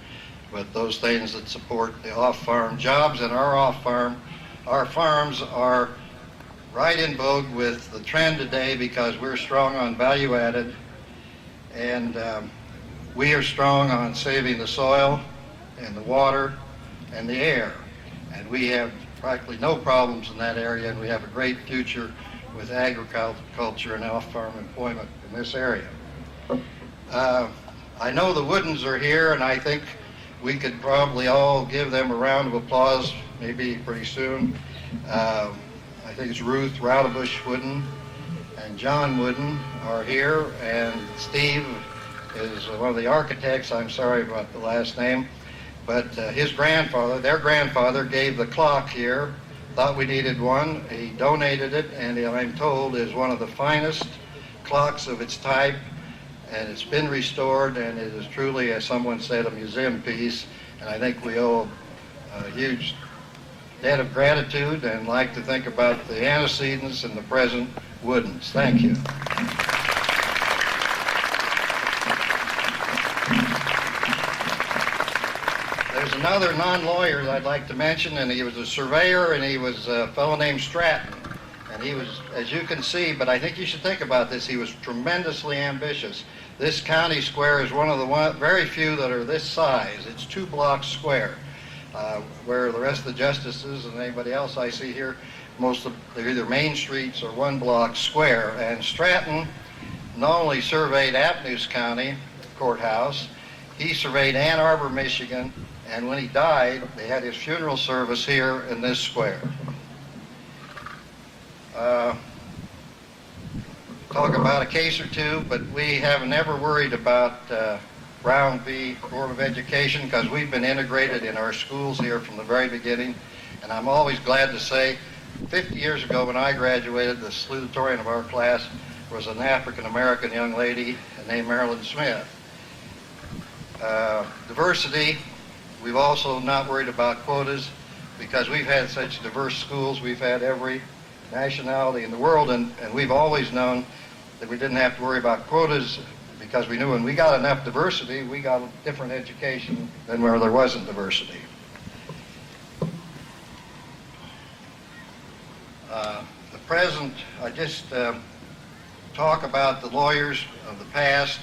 but those things that support the off-farm jobs. And our farms are right in vogue with the trend today because we're strong on value added, and we are strong on saving the soil and the water and the air. And we have practically no problems in that area, and we have a great future with agriculture and off-farm employment in this area. I know the Woodens are here, and I think we could probably all give them a round of applause maybe pretty soon. I think it's Ruth Raudebush Wooden and John Wooden are here, and Steve is one of the architects. I'm sorry about the last name, but their grandfather gave the clock here, thought we needed one. He donated it, and I'm told is one of the finest clocks of its type, and it's been restored, and it is truly, as someone said, a museum piece, and I think we owe a huge debt of gratitude and like to think about the antecedents and the present Woodens. Thank you. There's another non-lawyer I'd like to mention, and he was a surveyor, and he was a fellow named Stratton. And he was, as you can see, but I think you should think about this, he was tremendously ambitious. This county square is one of the very few that are this size. It's 2 blocks square, where the rest of the justices and anybody else I see here, they're either main streets or 1 block square. And Stratton not only surveyed Appanoose County Courthouse, he surveyed Ann Arbor, Michigan, and when he died, they had his funeral service here in this square. Talk about a case or two, but we have never worried about Brown v. Board of Education because we've been integrated in our schools here from the very beginning. And I'm always glad to say, 50 years ago when I graduated, the salutatorian of our class was an African-American young lady named Marilyn Smith. Diversity, we've also not worried about quotas because we've had such diverse schools. We've had every nationality in the world, and we've always known that we didn't have to worry about quotas because we knew when we got enough diversity, we got a different education than where there wasn't diversity. The present, I just talk about the lawyers of the past.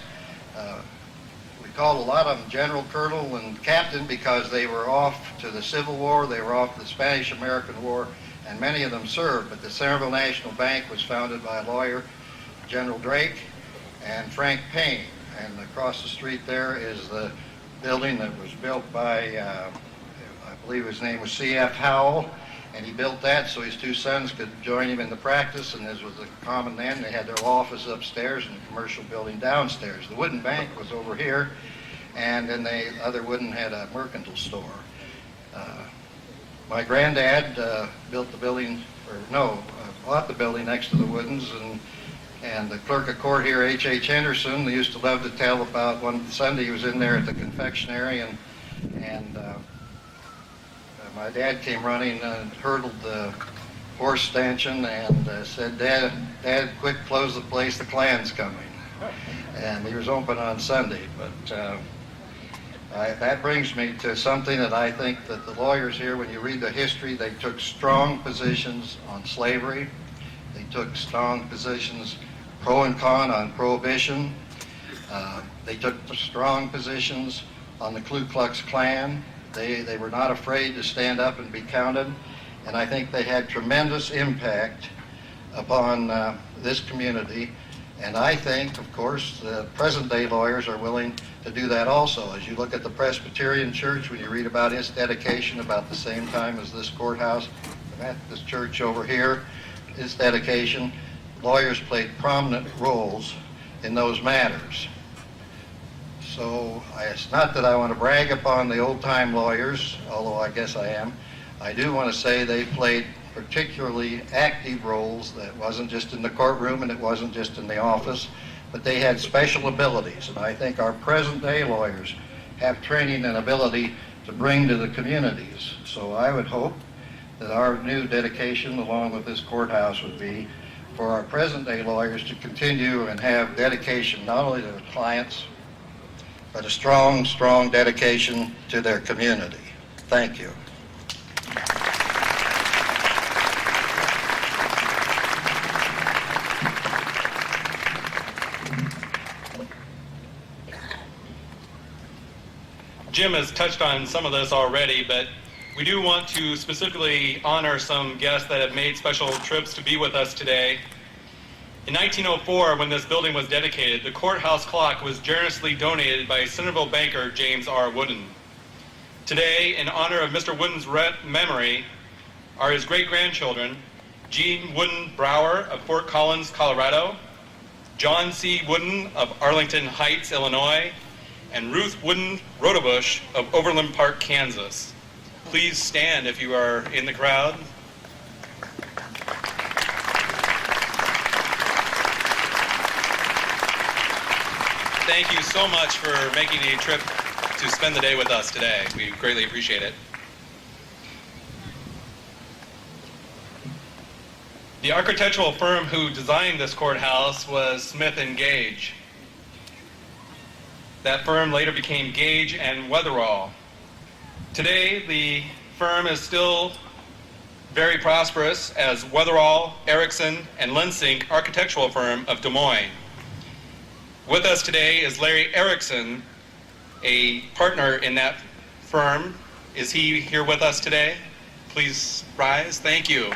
We called a lot of them General, Colonel, and Captain because they were off to the Civil War, they were off to the Spanish-American War, and many of them served. But the Centerville National Bank was founded by a lawyer, General Drake, and Frank Payne. And across the street there is the building that was built by, I believe his name was C.F. Howell, and he built that so his two sons could join him in the practice, and as was the common then, they had their law office upstairs and the commercial building downstairs. The wooden bank was over here, and then the other wooden had a mercantile store. My granddad built the building, bought the building next to the woodens, and the clerk of court here, H.H. Henderson, they used to love to tell about one Sunday he was in there at the confectionery, and my dad came running and hurdled the horse stanchion and said, Dad, quick, close the place, the Klan's coming. And he was open on Sunday. But that brings me to something that I think that the lawyers here, when you read the history, they took strong positions on slavery. They took strong positions pro and con on prohibition. They took strong positions on the Ku Klux Klan. They were not afraid to stand up and be counted, and I think they had tremendous impact upon this community. And I think, of course, the present-day lawyers are willing to do that also. As you look at the Presbyterian Church, when you read about its dedication about the same time as this courthouse, the Methodist Church over here, its dedication, lawyers played prominent roles in those matters. So it's not that I want to brag upon the old-time lawyers, although I guess I am. I do want to say they played particularly active roles. That wasn't just in the courtroom and it wasn't just in the office, but they had special abilities. And I think our present-day lawyers have training and ability to bring to the communities. So I would hope that our new dedication, along with this courthouse, would be for our present-day lawyers to continue and have dedication not only to the clients, but a strong, strong dedication to their community. Thank you. Jim has touched on some of this already, but we do want to specifically honor some guests that have made special trips to be with us today. In 1904, when this building was dedicated, the courthouse clock was generously donated by Centerville banker James R. Wooden. Today, in honor of Mr. Wooden's memory, are his great-grandchildren, Gene Wooden Brower of Fort Collins, Colorado, John C. Wooden of Arlington Heights, Illinois, and Ruth Wooden Rodebush of Overland Park, Kansas. Please stand if you are in the crowd. Thank you so much for making a trip to spend the day with us today. We greatly appreciate it. The architectural firm who designed this courthouse was Smith & Gage. That firm later became Gage and Weatherall. Today, the firm is still very prosperous as Weatherall, Erickson, and Lensink architectural firm of Des Moines. With us today is Larry Erickson, a partner in that firm. Is he here with us today? Please rise. Thank you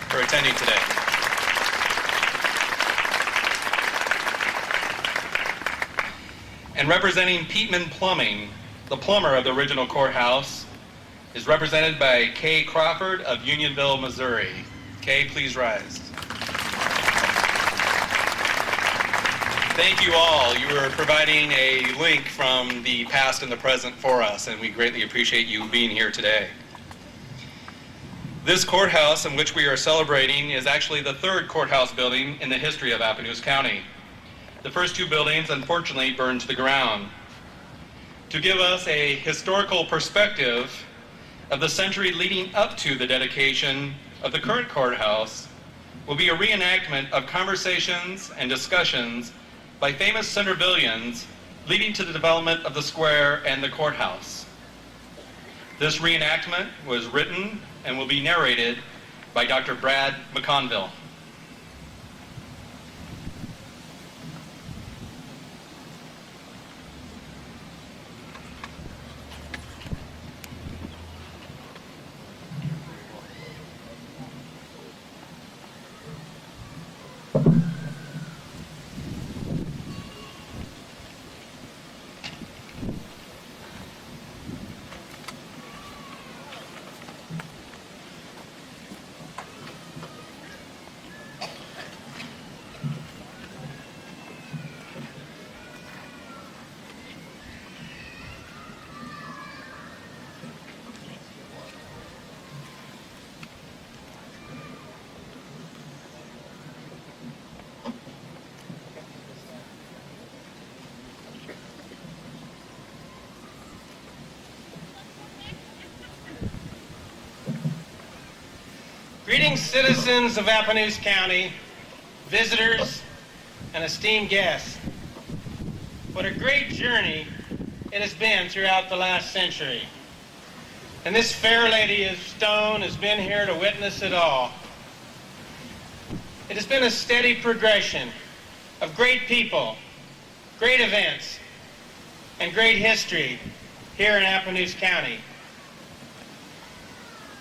for attending today. And representing Peatman Plumbing, the plumber of the original courthouse, is represented by Kay Crawford of Unionville, Missouri. Kay, please rise. Thank you all. You are providing a link from the past and the present for us, and we greatly appreciate you being here today. This courthouse in which we are celebrating is actually the third courthouse building in the history of Appanoose County. The first two buildings, unfortunately, burned to the ground. To give us a historical perspective of the century leading up to the dedication of the current courthouse will be a reenactment of conversations and discussions by famous Centervillians leading to the development of the square and the courthouse. This reenactment was written and will be narrated by Dr. Brad McConville. Greetings, citizens of Appanoose County, visitors, and esteemed guests. What a great journey it has been throughout the last century. And this fair lady of stone has been here to witness it all. It has been a steady progression of great people, great events, and great history here in Appanoose County.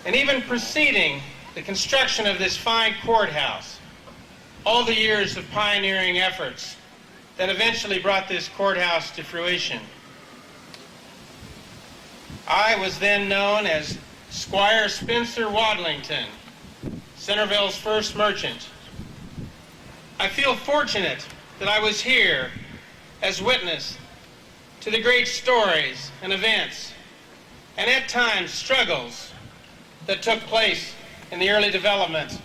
And even preceding the construction of this fine courthouse, all the years of pioneering efforts that eventually brought this courthouse to fruition. I was then known as Squire Spencer Wadlington, Centerville's first merchant. I feel fortunate that I was here as witness to the great stories and events, and at times struggles that took place in the early development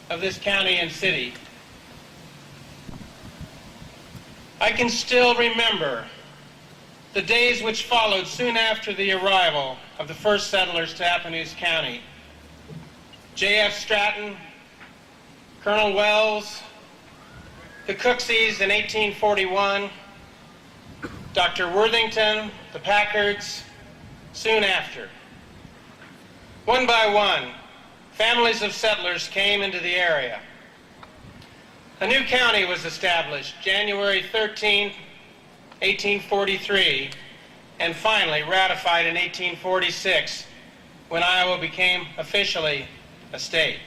of this county and city. I can still remember the days which followed soon after the arrival of the first settlers to Appanoose County. J.F. Stratton, Colonel Wells, the Cooksies in 1841, Dr. Worthington, the Packards, soon after. One by one, families of settlers came into the area. A new county was established January 13, 1843, and finally ratified in 1846 when Iowa became officially a state.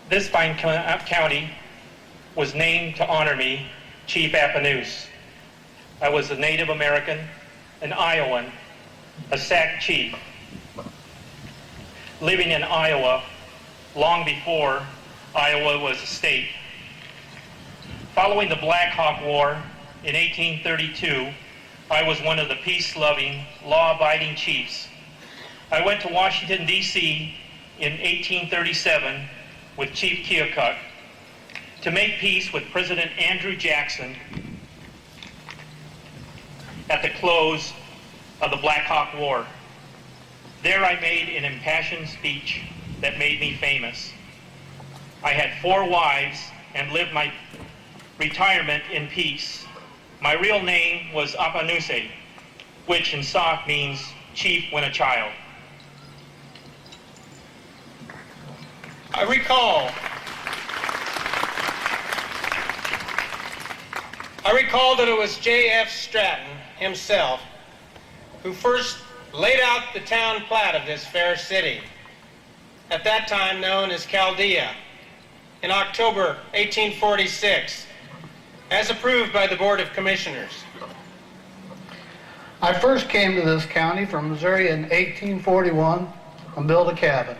This fine county was named to honor me, Chief Appanoose. I was a Native American, an Iowan, a Sac chief, living in Iowa long before Iowa was a state. Following the Black Hawk War in 1832, I was one of the peace-loving, law-abiding chiefs. I went to Washington, D.C. in 1837 with Chief Keokuk to make peace with President Andrew Jackson at the close of the Black Hawk War. There I made an impassioned speech that made me famous. I had 4 wives and lived my retirement in peace. My real name was Appanoose, which in Sauk means chief when a child. I recall that it was J.F. Stratton himself who first laid out the town plat of this fair city, at that time known as Chaldea, in October 1846, as approved by the Board of Commissioners. I first came to this county from Missouri in 1841 and built a cabin.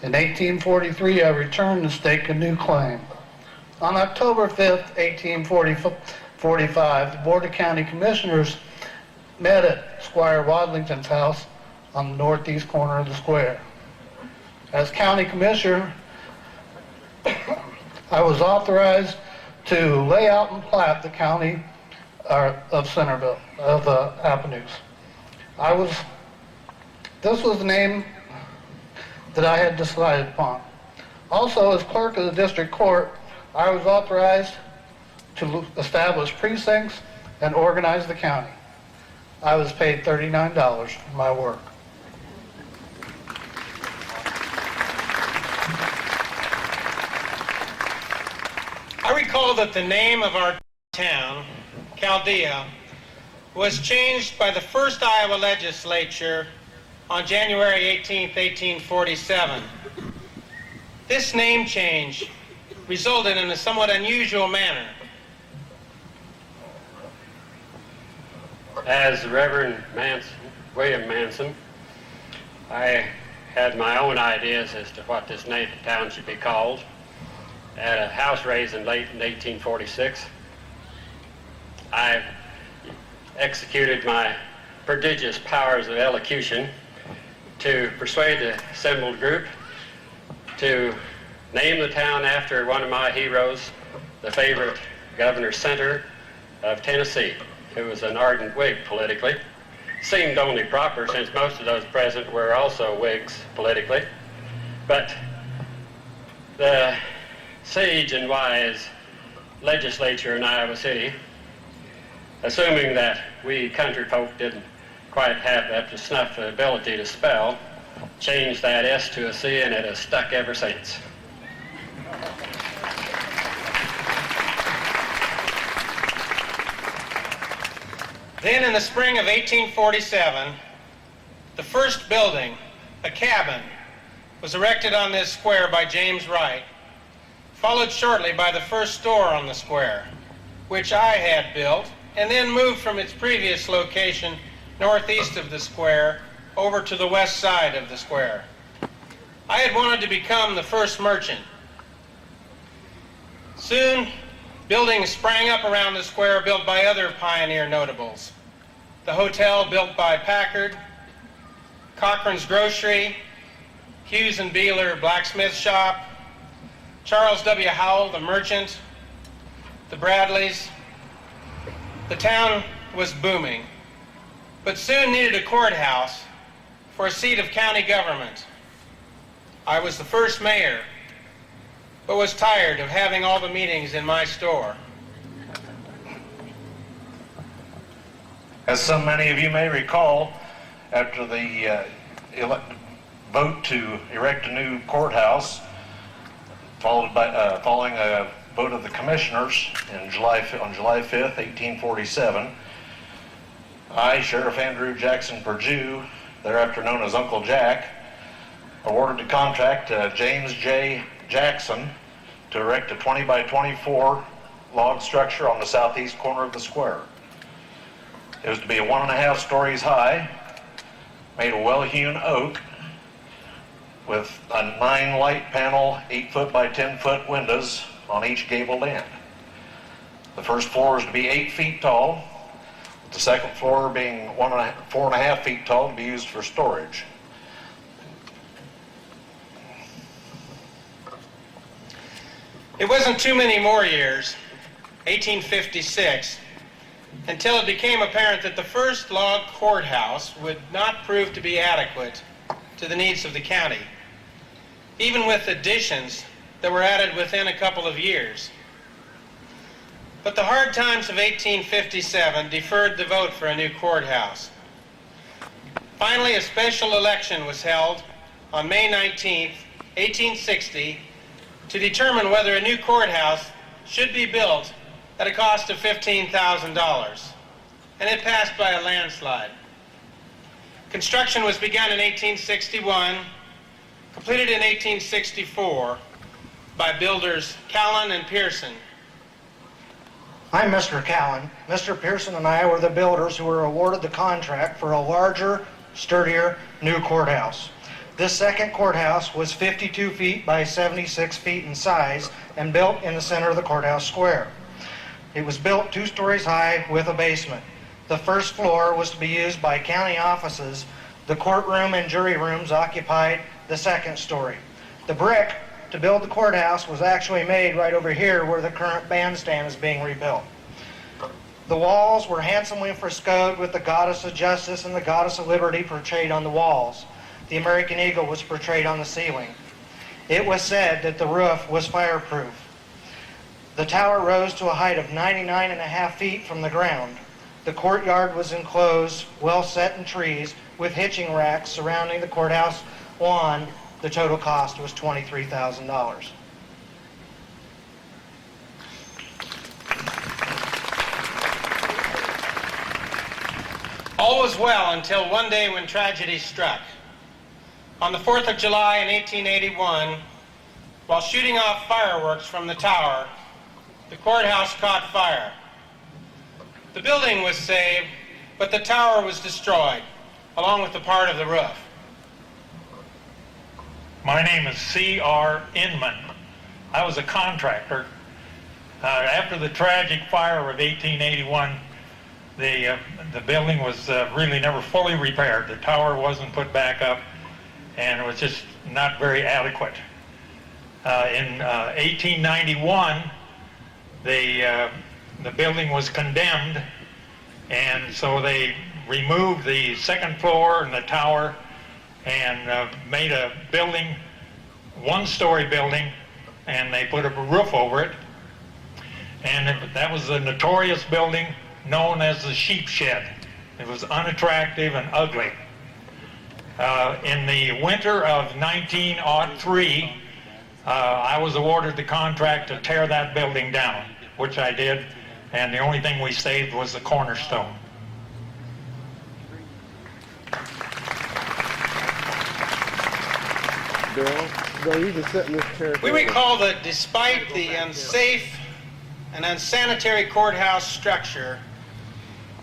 In 1843, I returned to stake a new claim. On October 5th, 1845, the Board of County Commissioners met at Squire Wadlington's house on the northeast corner of the square. As County Commissioner, I was authorized to lay out and plat the county of Centerville, of Appanoose. This was the name that I had decided upon. Also, as clerk of the district court, I was authorized to establish precincts and organize the county. I was paid $39 for my work. I recall that the name of our town, Chaldea, was changed by the first Iowa legislature on January 18, 1847. This name change resulted in a somewhat unusual manner. As Reverend William Manson, I had my own ideas as to what this town should be called. At a house raising late in 1846, I executed my prodigious powers of elocution to persuade the assembled group to name the town after one of my heroes, the favorite Governor Center of Tennessee. who was an ardent Whig politically. Seemed only proper since most of those present were also Whigs politically. But the sage and wise legislature in Iowa City, assuming that we country folk didn't quite have up to snuff the ability to spell, changed that S to a C, and it has stuck ever since. Then in the spring of 1847, the first building, a cabin, was erected on this square by James Wright, followed shortly by the first store on the square, which I had built, and then moved from its previous location northeast of the square over to the west side of the square. I had wanted to become the first merchant. Soon, buildings sprang up around the square built by other pioneer notables. The hotel built by Packard, Cochran's Grocery, Hughes and Beeler blacksmith shop, Charles W. Howell, the merchant, the Bradleys. The town was booming, but soon needed a courthouse for a seat of county government. I was the first mayor, but was tired of having all the meetings in my store. As so many of you may recall, after the vote to erect a new courthouse, following a vote of the commissioners on July 5th, 1847, I, Sheriff Andrew Jackson Perdue, thereafter known as Uncle Jack, awarded the contract to James J. Jackson to erect a 20 by 24 log structure on the southeast corner of the square. It was to be 1.5 stories high, made of well-hewn oak, with a 9 light panel, 8-foot by 10-foot windows on each gabled end. The first floor was to be 8 feet tall, with the second floor being 4.5 feet tall to be used for storage. It wasn't too many more years, 1856, until it became apparent that the first log courthouse would not prove to be adequate to the needs of the county, even with additions that were added within a couple of years. But the hard times of 1857 deferred the vote for a new courthouse. Finally, a special election was held on May 19, 1860, to determine whether a new courthouse should be built at a cost of $15,000, and it passed by a landslide. Construction was begun in 1861, completed in 1864 by builders Callan and Pearson. I'm Mr. Callan. Mr. Pearson and I were the builders who were awarded the contract for a larger, sturdier, new courthouse. This second courthouse was 52 feet by 76 feet in size and built in the center of the courthouse square. It was built 2 stories high with a basement. The first floor was to be used by county offices. The courtroom and jury rooms occupied the second story. The brick to build the courthouse was actually made right over here where the current bandstand is being rebuilt. The walls were handsomely frescoed with the Goddess of Justice and the Goddess of Liberty portrayed on the walls. The American Eagle was portrayed on the ceiling. It was said that the roof was fireproof. The tower rose to a height of 99.5 feet from the ground. The courtyard was enclosed, well set in trees, with hitching racks surrounding the courthouse lawn. The total cost was $23,000. All was well until one day when tragedy struck. On the 4th of July in 1881, while shooting off fireworks from the tower, the courthouse caught fire. The building was saved, but the tower was destroyed, along with a part of the roof. My name is C.R. Inman. I was a contractor. After the tragic fire of 1881, the building was really never fully repaired. The tower wasn't put back up, and it was just not very adequate. In 1891, the building was condemned, And so they removed the second floor and the tower and made a building, one-story building, and they put a roof over it. And that was the notorious building known as the sheep shed. It was unattractive and ugly. In the winter of 1903, I was awarded the contract to tear that building down, which I did, and the only thing we saved was the cornerstone. Bill, you can sit in this chair. We recall that despite the unsafe and unsanitary courthouse structure,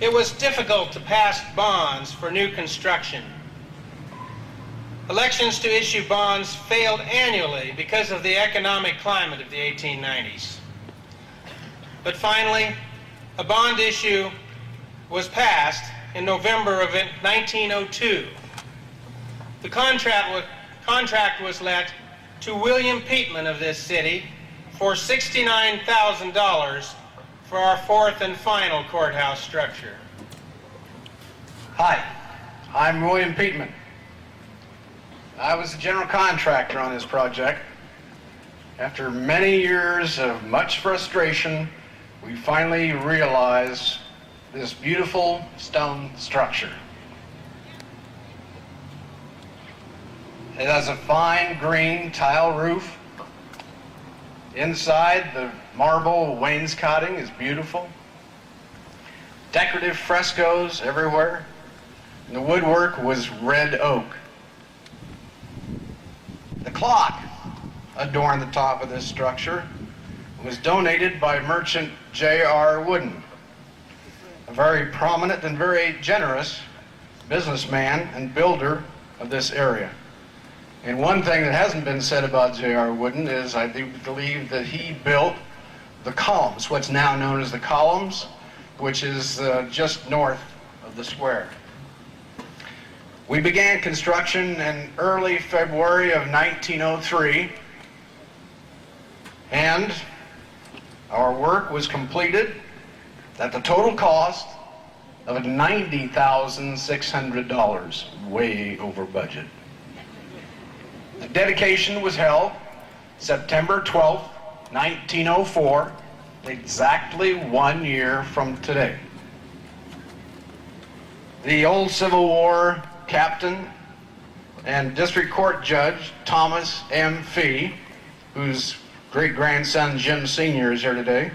it was difficult to pass bonds for new construction. Elections to issue bonds failed annually because of the economic climate of the 1890s. But finally, a bond issue was passed in November of 1902. The contract was let to William Peatman of this city for $69,000 for our fourth and final courthouse structure. Hi, I'm William Peatman. I was the general contractor on this project. After many years of much frustration, we finally realized this beautiful stone structure. It has a fine green tile roof. Inside, the marble wainscoting is beautiful. Decorative frescoes everywhere. And the woodwork was red oak. The clock adorned the top of this structure. It was donated by merchant J.R. Wooden, a very prominent and very generous businessman and builder of this area. And one thing that hasn't been said about J.R. Wooden is I do believe that he built the columns, what's now known as the columns, which is just north of the square. We began construction in early February of 1903, and our work was completed at the total cost of $90,600, way over budget. The dedication was held September 12th, 1904, exactly 1 year from today. The old Civil War captain and district court judge Thomas M. Fee, whose great-grandson Jim Sr. is here today,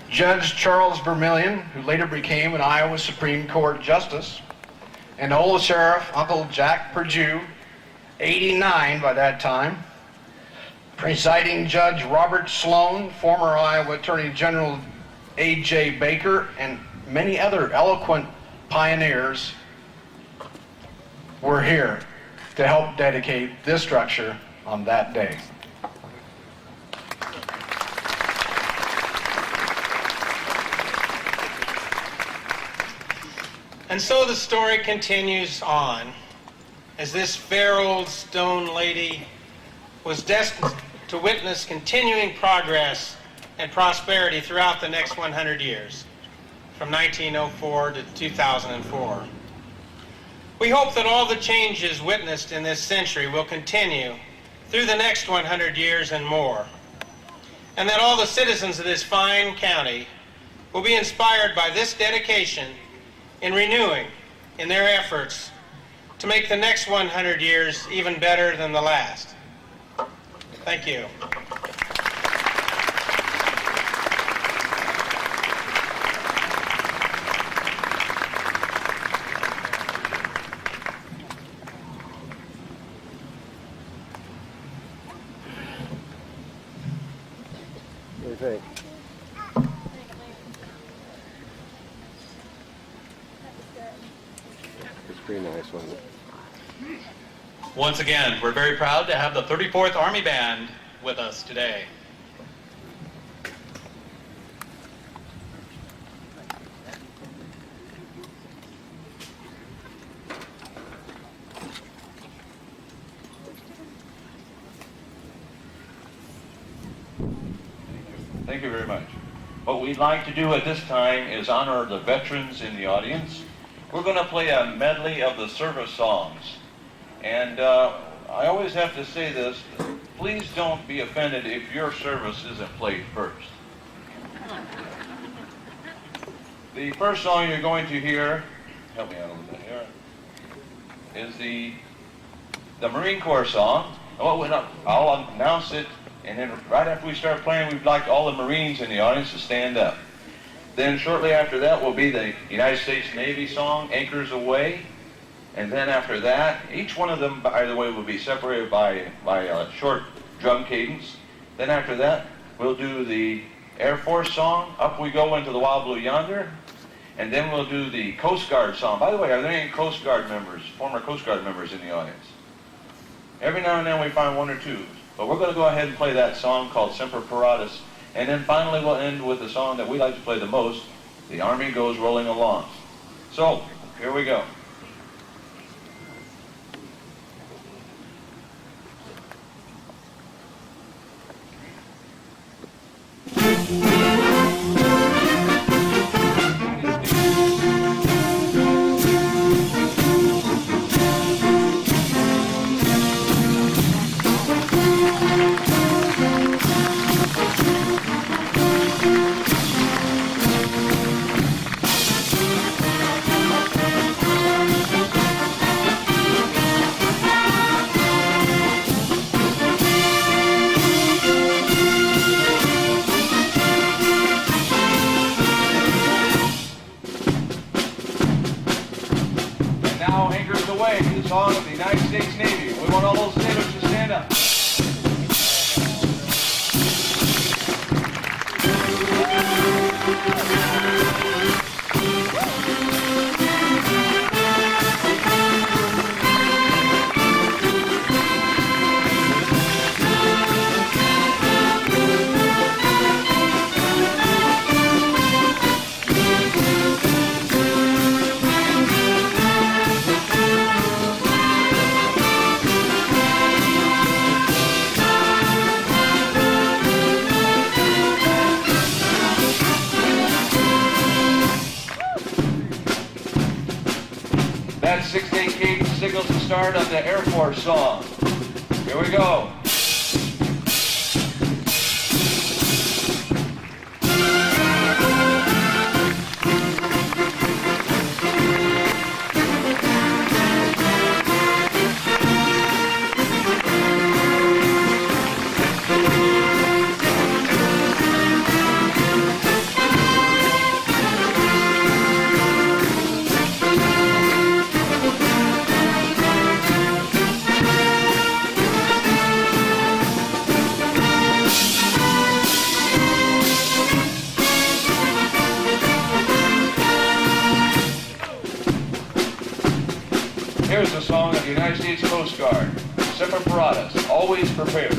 Judge Charles Vermillion, who later became an Iowa Supreme Court justice, and old Sheriff Uncle Jack Perdue, 89 by that time, presiding Judge Robert Sloan, former Iowa Attorney General A.J. Baker, and many other eloquent pioneers were here to help dedicate this structure on that day. And so the story continues on as this fair old stone lady was destined to witness continuing progress and prosperity throughout the next 100 years, from 1904 to 2004. We hope that all the changes witnessed in this century will continue through the next 100 years and more, and that all the citizens of this fine county will be inspired by this dedication in renewing in their efforts to make the next 100 years even better than the last. Thank you. What do you think? It's pretty nice, wasn't it? Once again, we're very proud to have the 34th Army Band with us today. Thank you very much. What we'd like to do at this time is honor the veterans in the audience. We're going to play a medley of the service songs. And I always have to say this, please don't be offended if your service isn't played first. The first song you're going to hear, help me out a little bit here, is the Marine Corps song. I'll announce it, and then right after we start playing, we'd like all the Marines in the audience to stand up. Then shortly after that will be the United States Navy song, Anchors Aweigh. And then after that, each one of them, by the way, will be separated by a short drum cadence. Then after that, we'll do the Air Force song, Up We Go Into the Wild Blue Yonder. And then we'll do the Coast Guard song. By the way, are there any Coast Guard members, former Coast Guard members in the audience? Every now and then we find one or two. But we're going to go ahead and play that song called Semper Paratus. And then finally we'll end with the song that we like to play the most, The Army Goes Rolling Along. So, here we go. The song of the United States Navy. We want all those sailors to stand up. That 6/8 cadence signals the start of the Air Force song. Here we go. Here's the song of the United States Coast Guard, Semper Paratus, Always Prepared.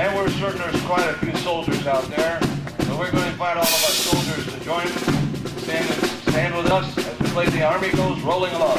And we're certain there's quite a few soldiers out there, so we're going to invite all of our soldiers to join us, stand with us as we play The Army Goes Rolling Along.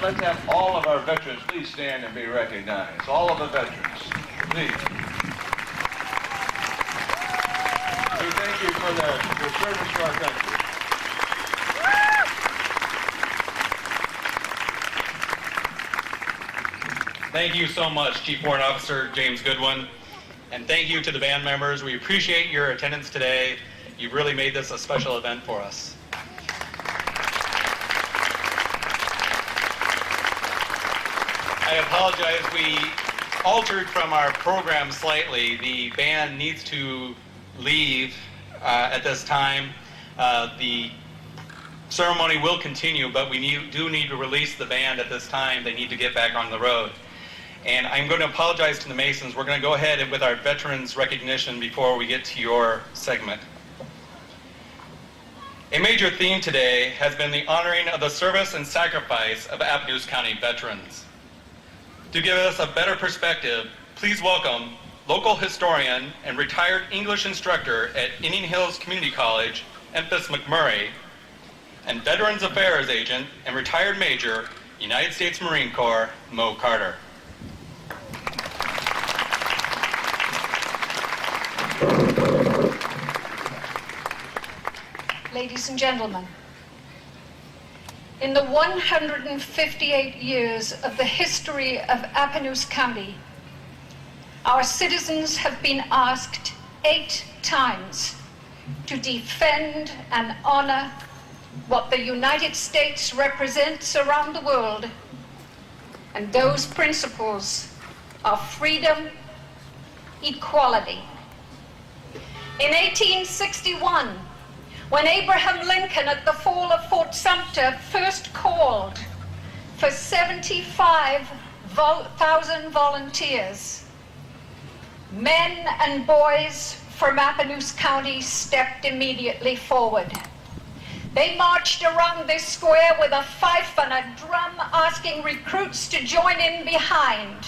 let's have all of our veterans please stand and be recognized. All of the veterans, please. We thank you for their service to our country. Thank you so much, Chief Warrant Officer James Goodwin. And thank you to the band members. We appreciate your attendance today. You've really made this a special event for us. I apologize. We altered from our program slightly. The band needs to leave at this time. The ceremony will continue, but we do need to release the band at this time. They need to get back on the road. And I'm going to apologize to the Masons. We're going to go ahead with our veterans recognition before we get to your segment. A major theme today has been the honoring of the service and sacrifice of Appanoose County veterans. To give us a better perspective, please welcome local historian and retired English instructor at Indian Hills Community College, Memphis McMurray, and Veterans Affairs agent and retired Major, United States Marine Corps, Mo Carter. Ladies and gentlemen, in the 158 years of the history of Appanoose County, our citizens have been asked 8 times to defend and honor what the United States represents around the world, and those principles are freedom, equality. In 1861, when Abraham Lincoln at the fall of Fort Sumter first called for 75,000 volunteers, men and boys from Appanoose County stepped immediately forward. They marched around this square with a fife and a drum, asking recruits to join in behind.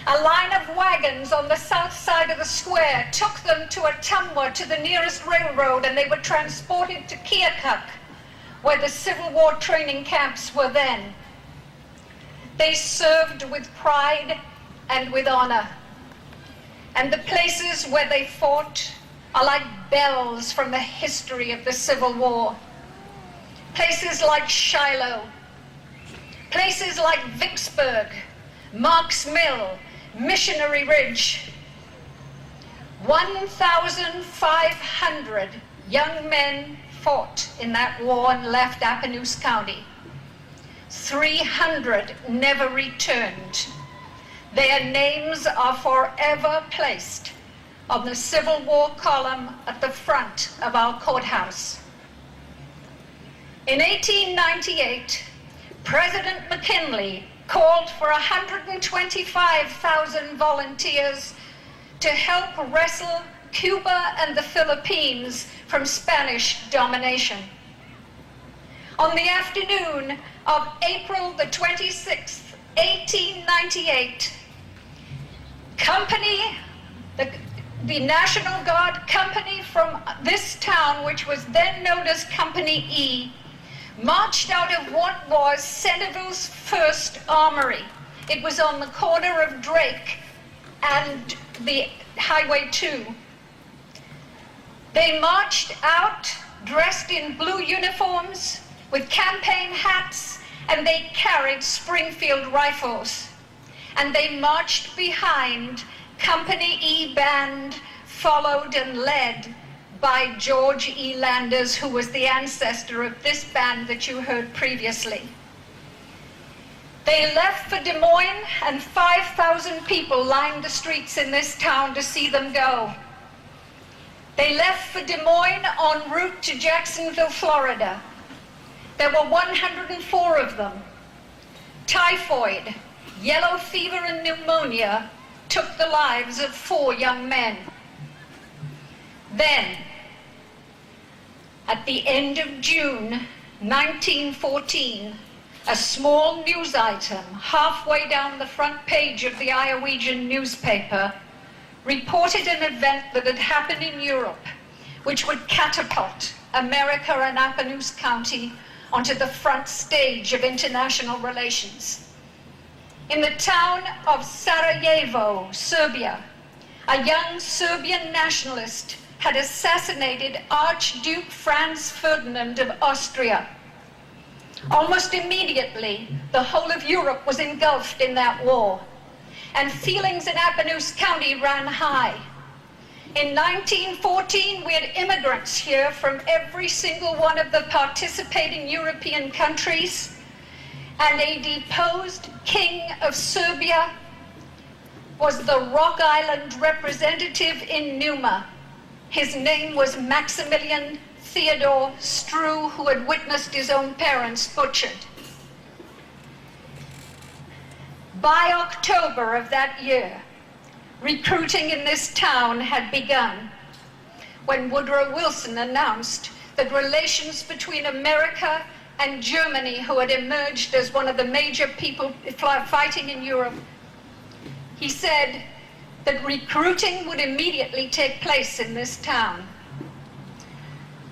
A line of wagons on the south side of the square took them to Ottumwa, to the nearest railroad, and they were transported to Keokuk, where the Civil War training camps were then. They served with pride and with honor. And the places where they fought are like bells from the history of the Civil War. Places like Shiloh, places like Vicksburg, Marks Mill, Missionary Ridge. 1,500 young men fought in that war and left Appanoose County. 300 never returned. Their names are forever placed on the Civil War column at the front of our courthouse. In 1898, President McKinley called for 125,000 volunteers to help wrestle Cuba and the Philippines from Spanish domination. On the afternoon of April the 26th, 1898, the National Guard company from this town, which was then known as Company E, marched out of what was Centerville's first armory. It was on the corner of Drake and the Highway 2. They marched out dressed in blue uniforms with campaign hats, and they carried Springfield rifles. And they marched behind Company E band, followed and led by George E. Landers, who was the ancestor of this band that you heard previously. They left for Des Moines, and 5,000 people lined the streets in this town to see them go. They left for Des Moines en route to Jacksonville, Florida. There were 104 of them. Typhoid, yellow fever, and pneumonia took the lives of 4 young men. Then, at the end of June 1914, a small news item halfway down the front page of the Iowegian newspaper reported an event that had happened in Europe, which would catapult America and Appanoose County onto the front stage of international relations. In the town of Sarajevo, Serbia, a young Serbian nationalist had assassinated Archduke Franz Ferdinand of Austria. Almost immediately, the whole of Europe was engulfed in that war, and feelings in Appanoose County ran high. In 1914, we had immigrants here from every single one of the participating European countries, and a deposed king of Serbia was the Rock Island representative in Numa. His name was Maximilian Theodore Struve, who had witnessed his own parents butchered. By October of that year, recruiting in this town had begun, when Woodrow Wilson announced that relations between America and Germany, who had emerged as one of the major people fighting in Europe, he said that recruiting would immediately take place in this town.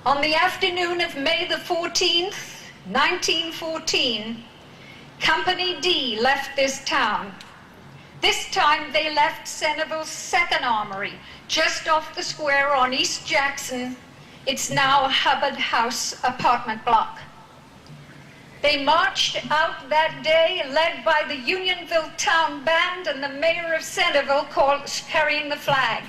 On the afternoon of May the 14th, 1914, Company D left this town. This time they left Centerville's 2nd Armory, just off the square on East Jackson. It's now Hubbard House apartment block. They marched out that day, led by the Unionville Town Band and the mayor of Centerville carrying the flag.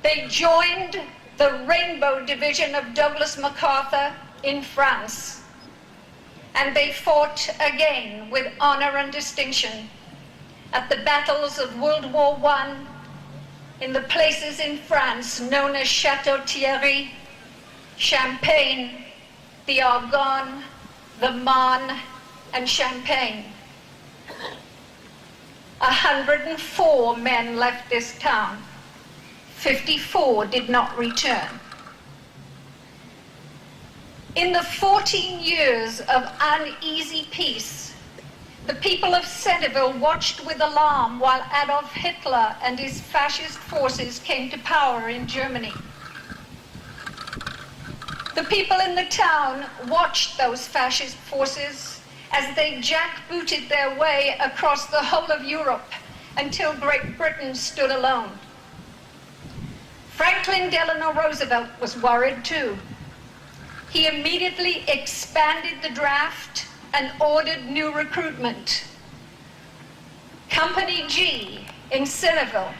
They joined the Rainbow Division of Douglas MacArthur in France, and they fought again with honor and distinction at the battles of World War I in the places in France known as Château Thierry, Champagne, the Argonne, the Marne, and Champagne. 104 men left this town. 54 did not return. In the 14 years of uneasy peace, the people of Centerville watched with alarm while Adolf Hitler and his fascist forces came to power in Germany. The people in the town watched those fascist forces as they jackbooted their way across the whole of Europe until Great Britain stood alone. Franklin Delano Roosevelt was worried too. He immediately expanded the draft and ordered new recruitment. Company G in Centerville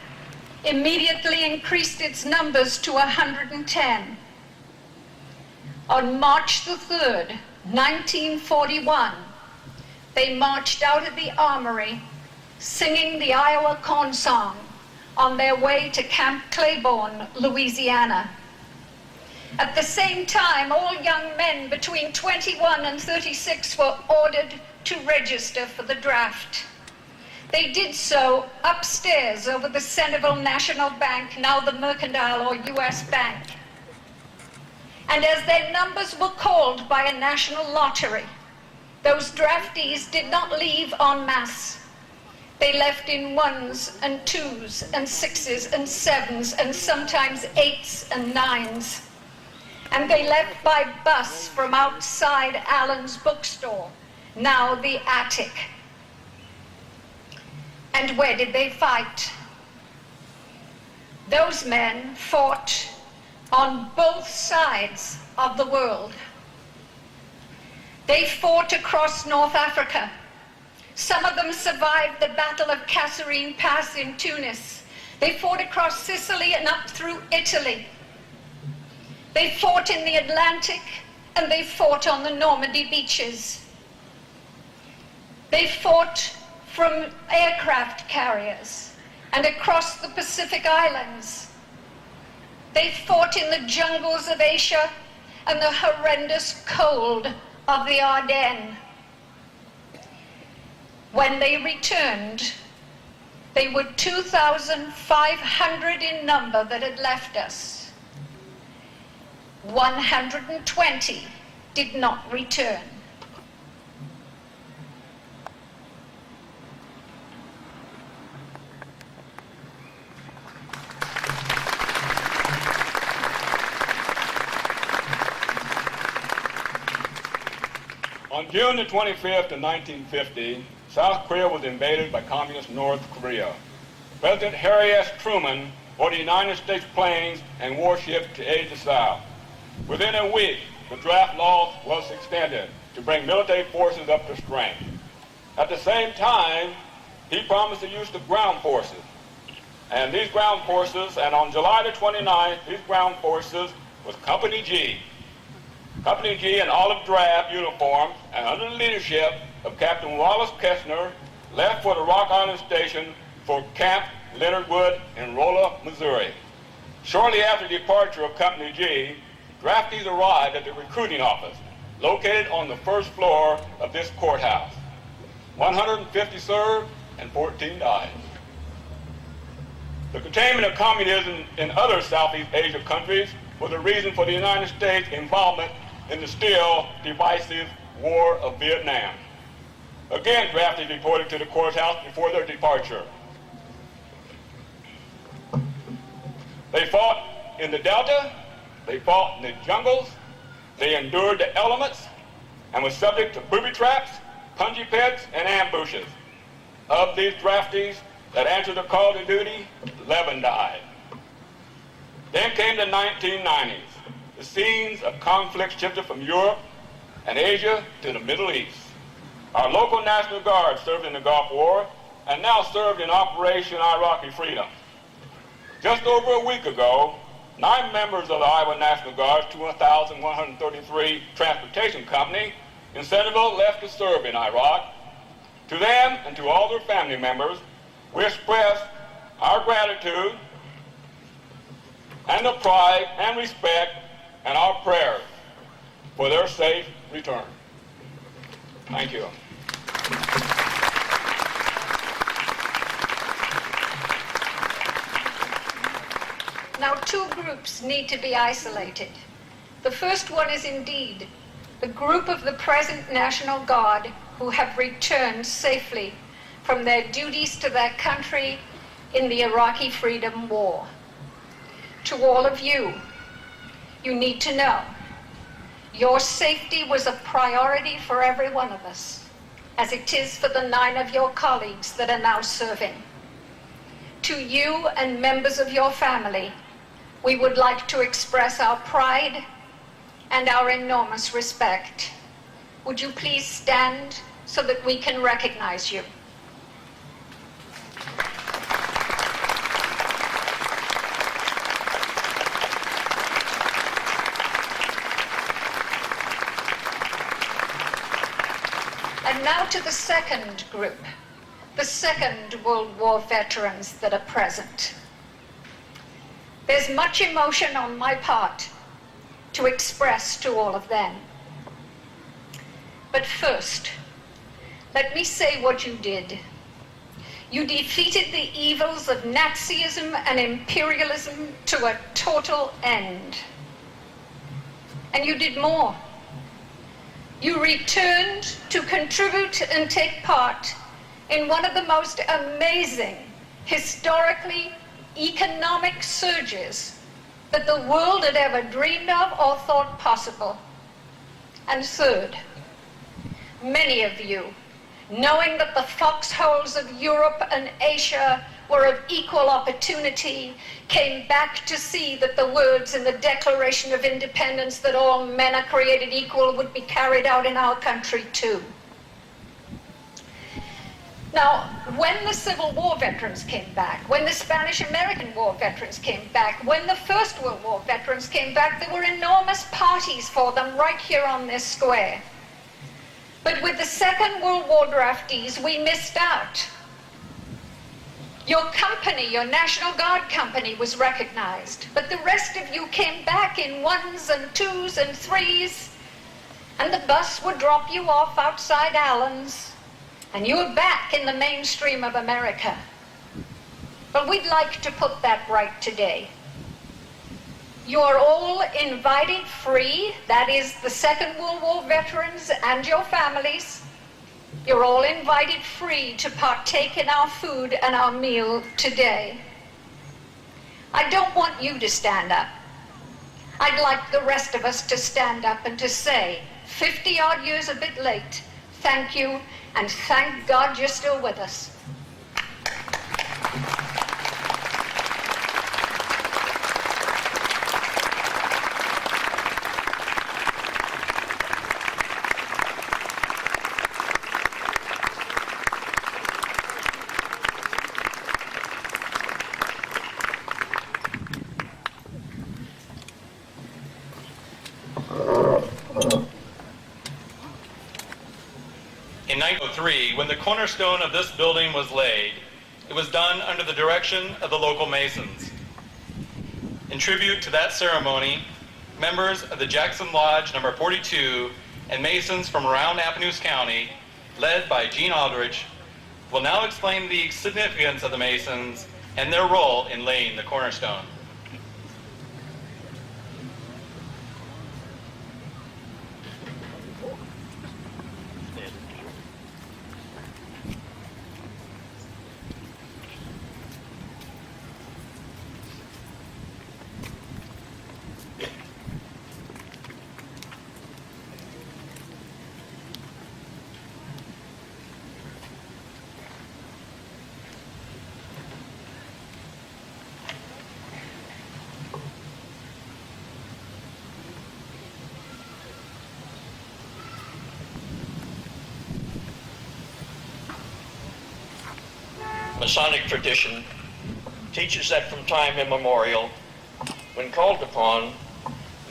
immediately increased its numbers to 110. On March the 3rd, 1941, they marched out of the armory singing the Iowa Corn Song on their way to Camp Claiborne, Louisiana. At the same time, all young men between 21 and 36 were ordered to register for the draft. They did so upstairs over the Centerville National Bank, now the Mercantile or U.S. Bank. And as their numbers were called by a national lottery, those draftees did not leave en masse. They left in 1s and 2s and 6s and 7s and sometimes 8s and 9s. And they left by bus from outside Allen's bookstore, now the Attic. And where did they fight? Those men fought on both sides of the world. They fought across North Africa. Some of them survived the Battle of Kasserine Pass in Tunis. They fought across Sicily and up through Italy. They fought in the Atlantic and they fought on the Normandy beaches. They fought from aircraft carriers and across the Pacific Islands. They fought in the jungles of Asia and the horrendous cold of the Ardennes. When they returned, they were 2,500 in number that had left us. 120 did not return. On June the 25th of 1950, South Korea was invaded by Communist North Korea. President Harry S. Truman ordered United States planes and warships to aid the South. Within a week, the draft law was extended to bring military forces up to strength. At the same time, he promised the use of ground forces. And these ground forces, and on July the 29th, these ground forces was Company G. Company G in olive drab uniform and under the leadership of Captain Wallace Kessner left for the Rock Island Station for Camp Leonard Wood in Rolla, Missouri. Shortly after the departure of Company G, draftees arrived at the recruiting office, located on the first floor of this courthouse. 150 served and 14 died. The containment of communism in other Southeast Asia countries was the reason for the United States' involvement in the still divisive War of Vietnam. Again, draftees reported to the courthouse before their departure. They fought in the Delta, they fought in the jungles, they endured the elements, and were subject to booby traps, punji pits, and ambushes. Of these draftees that answered the call to duty, 11 died. Then came the 1990s. The scenes of conflict shifted from Europe and Asia to the Middle East. Our local National Guard served in the Gulf War and now served in Operation Iraqi Freedom. Just over a week ago, 9 members of the Iowa National Guard's 2,133 Transportation Company in Centerville left to serve in Iraq. To them and to all their family members, we express our gratitude and the pride and respect and our prayers for their safe return. Thank you. Now, 2 groups need to be isolated. The first one is indeed the group of the present National Guard who have returned safely from their duties to their country in the Iraqi Freedom War. To all of you, you need to know your safety was a priority for every one of us, as it is for the 9 of your colleagues that are now serving. To you and members of your family, we would like to express our pride and our enormous respect. Would you please stand so that we can recognize you? And now to the second group, the Second World War veterans that are present. There's much emotion on my part to express to all of them. But first, let me say what you did. You defeated the evils of Nazism and imperialism to a total end. And you did more. You returned to contribute and take part in one of the most amazing, historically economic surges that the world had ever dreamed of or thought possible. And third, many of you, knowing that the foxholes of Europe and Asia were of equal opportunity, came back to see that the words in the Declaration of Independence that all men are created equal would be carried out in our country too. Now, when the Civil War veterans came back, when the Spanish-American War veterans came back, when the First World War veterans came back, there were enormous parties for them right here on this square. But with the Second World War draftees, we missed out. Your company, your National Guard company, was recognized, but the rest of you came back in 1s and 2s and 3s, and the bus would drop you off outside Allen's, and you were back in the mainstream of America. But we'd like to put that right today. You're all invited free, that is the Second World War veterans and your families. You're all invited free to partake in our food and our meal today. I don't want you to stand up. I'd like the rest of us to stand up and to say, 50-odd years a bit late. Thank you, and thank God you're still with us. In 1903, when the cornerstone of this building was laid, it was done under the direction of the local Masons. In tribute to that ceremony, members of the Jackson Lodge number 42 and Masons from around Appanoose County, led by Gene Aldrich, will now explain the significance of the Masons and their role in laying the cornerstone. Masonic tradition teaches that from time immemorial, when called upon,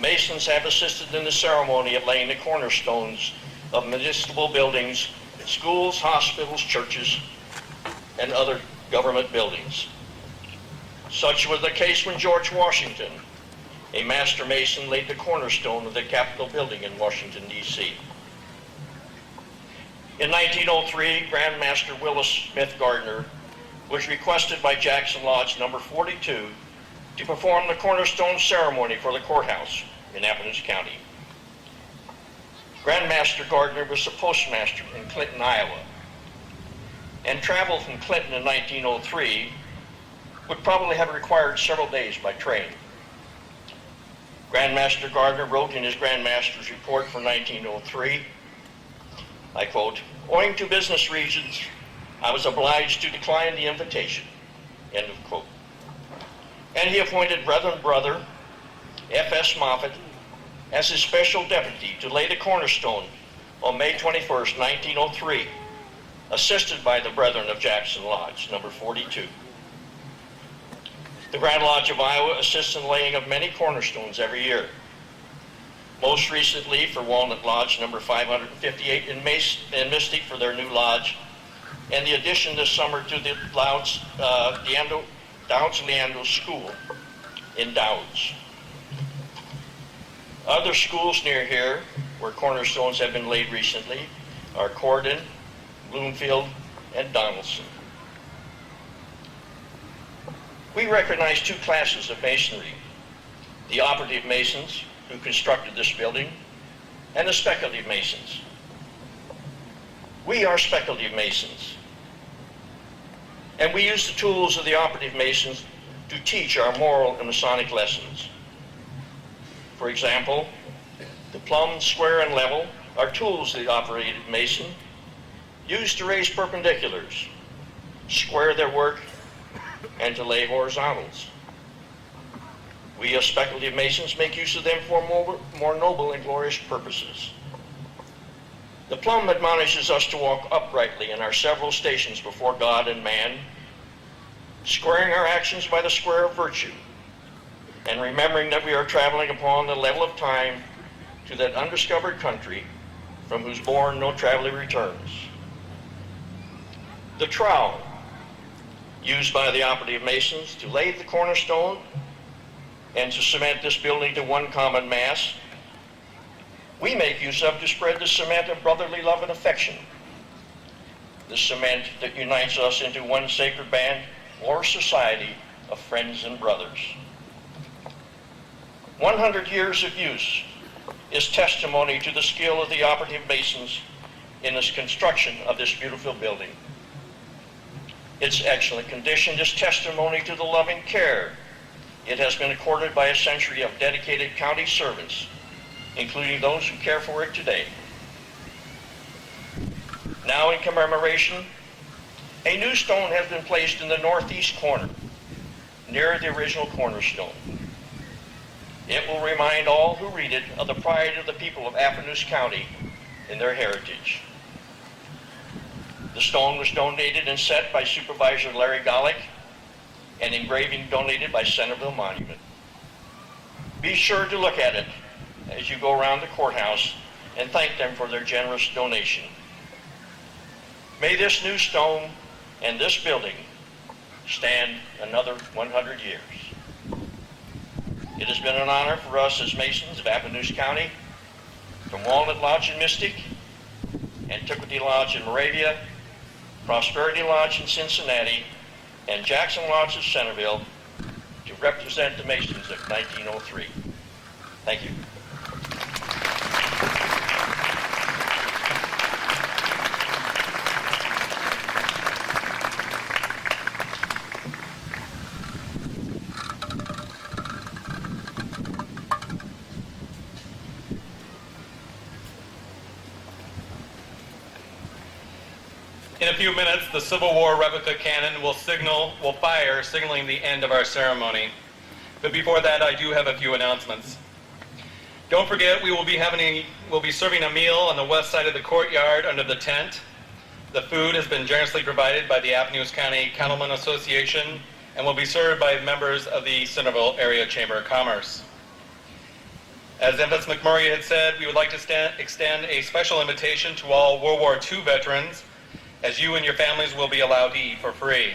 Masons have assisted in the ceremony of laying the cornerstones of municipal buildings, schools, hospitals, churches, and other government buildings. Such was the case when George Washington, a master mason, laid the cornerstone of the Capitol building in Washington, D.C. In 1903, Grand Master Willis Smith Gardner was requested by Jackson Lodge number 42 to perform the cornerstone ceremony for the courthouse in Appanoose County. Grand Master Gardner was the postmaster in Clinton, Iowa, and travel from Clinton in 1903 would probably have required several days by train. Grand Master Gardner wrote in his Grand Master's report for 1903, I quote, "Owing to business reasons, I was obliged to decline the invitation," end of quote. And he appointed Reverend Brother F.S. Moffett as his special deputy to lay the cornerstone on May 21st, 1903, assisted by the Brethren of Jackson Lodge, number 42. The Grand Lodge of Iowa assists in laying of many cornerstones every year. Most recently for Walnut Lodge, number 558 in Mystic for their new lodge, and the addition this summer to the Dowds Leandro School in Dowds. Other schools near here where cornerstones have been laid recently are Corydon, Bloomfield, and Donaldson. We recognize two classes of masonry: the operative masons, who constructed this building, and the speculative masons. We are speculative masons, and we use the tools of the operative masons to teach our moral and Masonic lessons. For example, the plumb, square, and level are tools the operative mason used to raise perpendiculars, square their work, and to lay horizontals. We as speculative masons make use of them for more noble and glorious purposes. The plumb admonishes us to walk uprightly in our several stations before God and man, squaring our actions by the square of virtue, and remembering that we are traveling upon the level of time to that undiscovered country from whose bourne no traveler returns. The trowel, used by the operative masons to lay the cornerstone and to cement this building to one common mass, we make use of to spread the cement of brotherly love and affection, the cement that unites us into one sacred band or society of friends and brothers. 100 years of use is testimony to the skill of the operative masons in this construction of this beautiful building. Its excellent condition is testimony to the loving care it has been accorded by a century of dedicated county servants including those who care for it today. Now in commemoration, a new stone has been placed in the northeast corner, near the original cornerstone. It will remind all who read it of the pride of the people of Appanoose County in their heritage. The stone was donated and set by Supervisor Larry Golick, and engraving donated by Centerville Monument. Be sure to look at it as you go around the courthouse and thank them for their generous donation. May this new stone and this building stand another 100 years. It has been an honor for us as Masons of Appanoose County, from Walnut Lodge in Mystic, Antiquity Lodge in Moravia, Prosperity Lodge in Cincinnati, and Jackson Lodge of Centerville, to represent the Masons of 1903. Thank you. In a few minutes, the Civil War replica cannon will fire, signaling the end of our ceremony. But before that, I do have a few announcements. Don't forget, we'll be serving a meal on the west side of the courtyard under the tent. The food has been generously provided by the Appanoose County Cattlemen Association and will be served by members of the Centerville Area Chamber of Commerce. As Empress McMurray had said, we would like to extend a special invitation to all World War II veterans, as you and your families will be allowed to eat for free.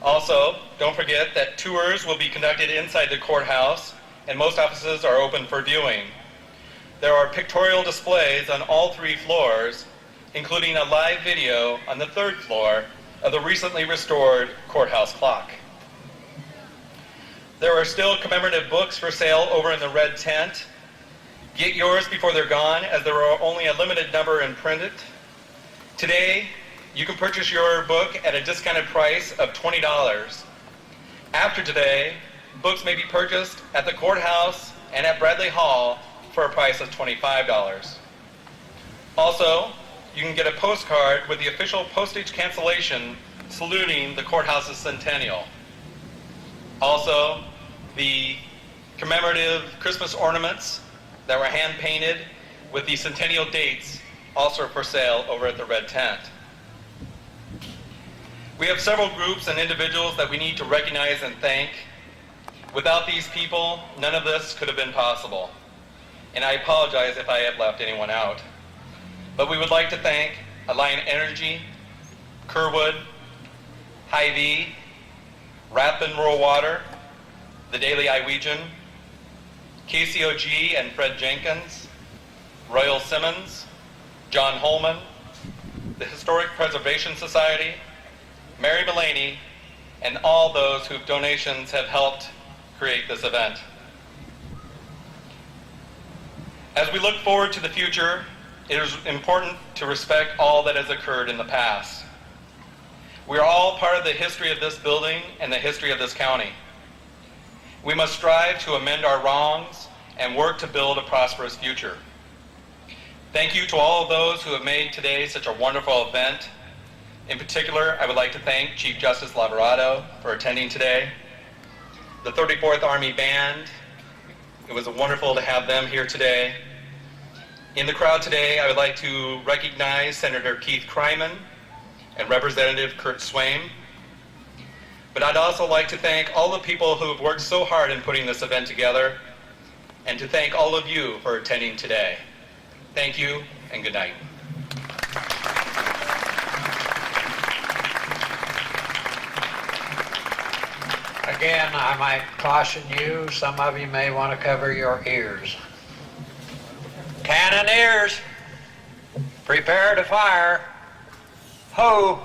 Also, don't forget that tours will be conducted inside the courthouse, and most offices are open for viewing. There are pictorial displays on all 3 floors, including a live video on the 3rd floor of the recently restored courthouse clock. There are still commemorative books for sale over in the red tent. Get yours before they're gone, as there are only a limited number imprinted. Today, you can purchase your book at a discounted price of $20. After today, books may be purchased at the courthouse and at Bradley Hall for a price of $25. Also, you can get a postcard with the official postage cancellation saluting the courthouse's centennial. Also, the commemorative Christmas ornaments that were hand-painted with the centennial dates also for sale over at the red tent. We have several groups and individuals that we need to recognize and thank. Without these people, none of this could have been possible. And I apologize if I have left anyone out. But we would like to thank Alliant Energy, Kerwood, Hy-Vee, Rathbun Rural Water, the Daily Iowegian, KCOG and Fred Jenkins, Royal Simmons, John Holman, the Historic Preservation Society, Mary Mullaney, and all those whose donations have helped create this event. As we look forward to the future, it is important to respect all that has occurred in the past. We are all part of the history of this building and the history of this county. We must strive to amend our wrongs and work to build a prosperous future. Thank you to all of those who have made today such a wonderful event. In particular, I would like to thank Chief Justice Laverado for attending today, the 34th Army Band. It was wonderful to have them here today. In the crowd today, I would like to recognize Senator Keith Kryman and Representative Kurt Swain. But I'd also like to thank all the people who have worked so hard in putting this event together, and to thank all of you for attending today. Thank you, and good night. Again, I might caution you, some of you may want to cover your ears. Cannoneers, prepare to fire. Ho!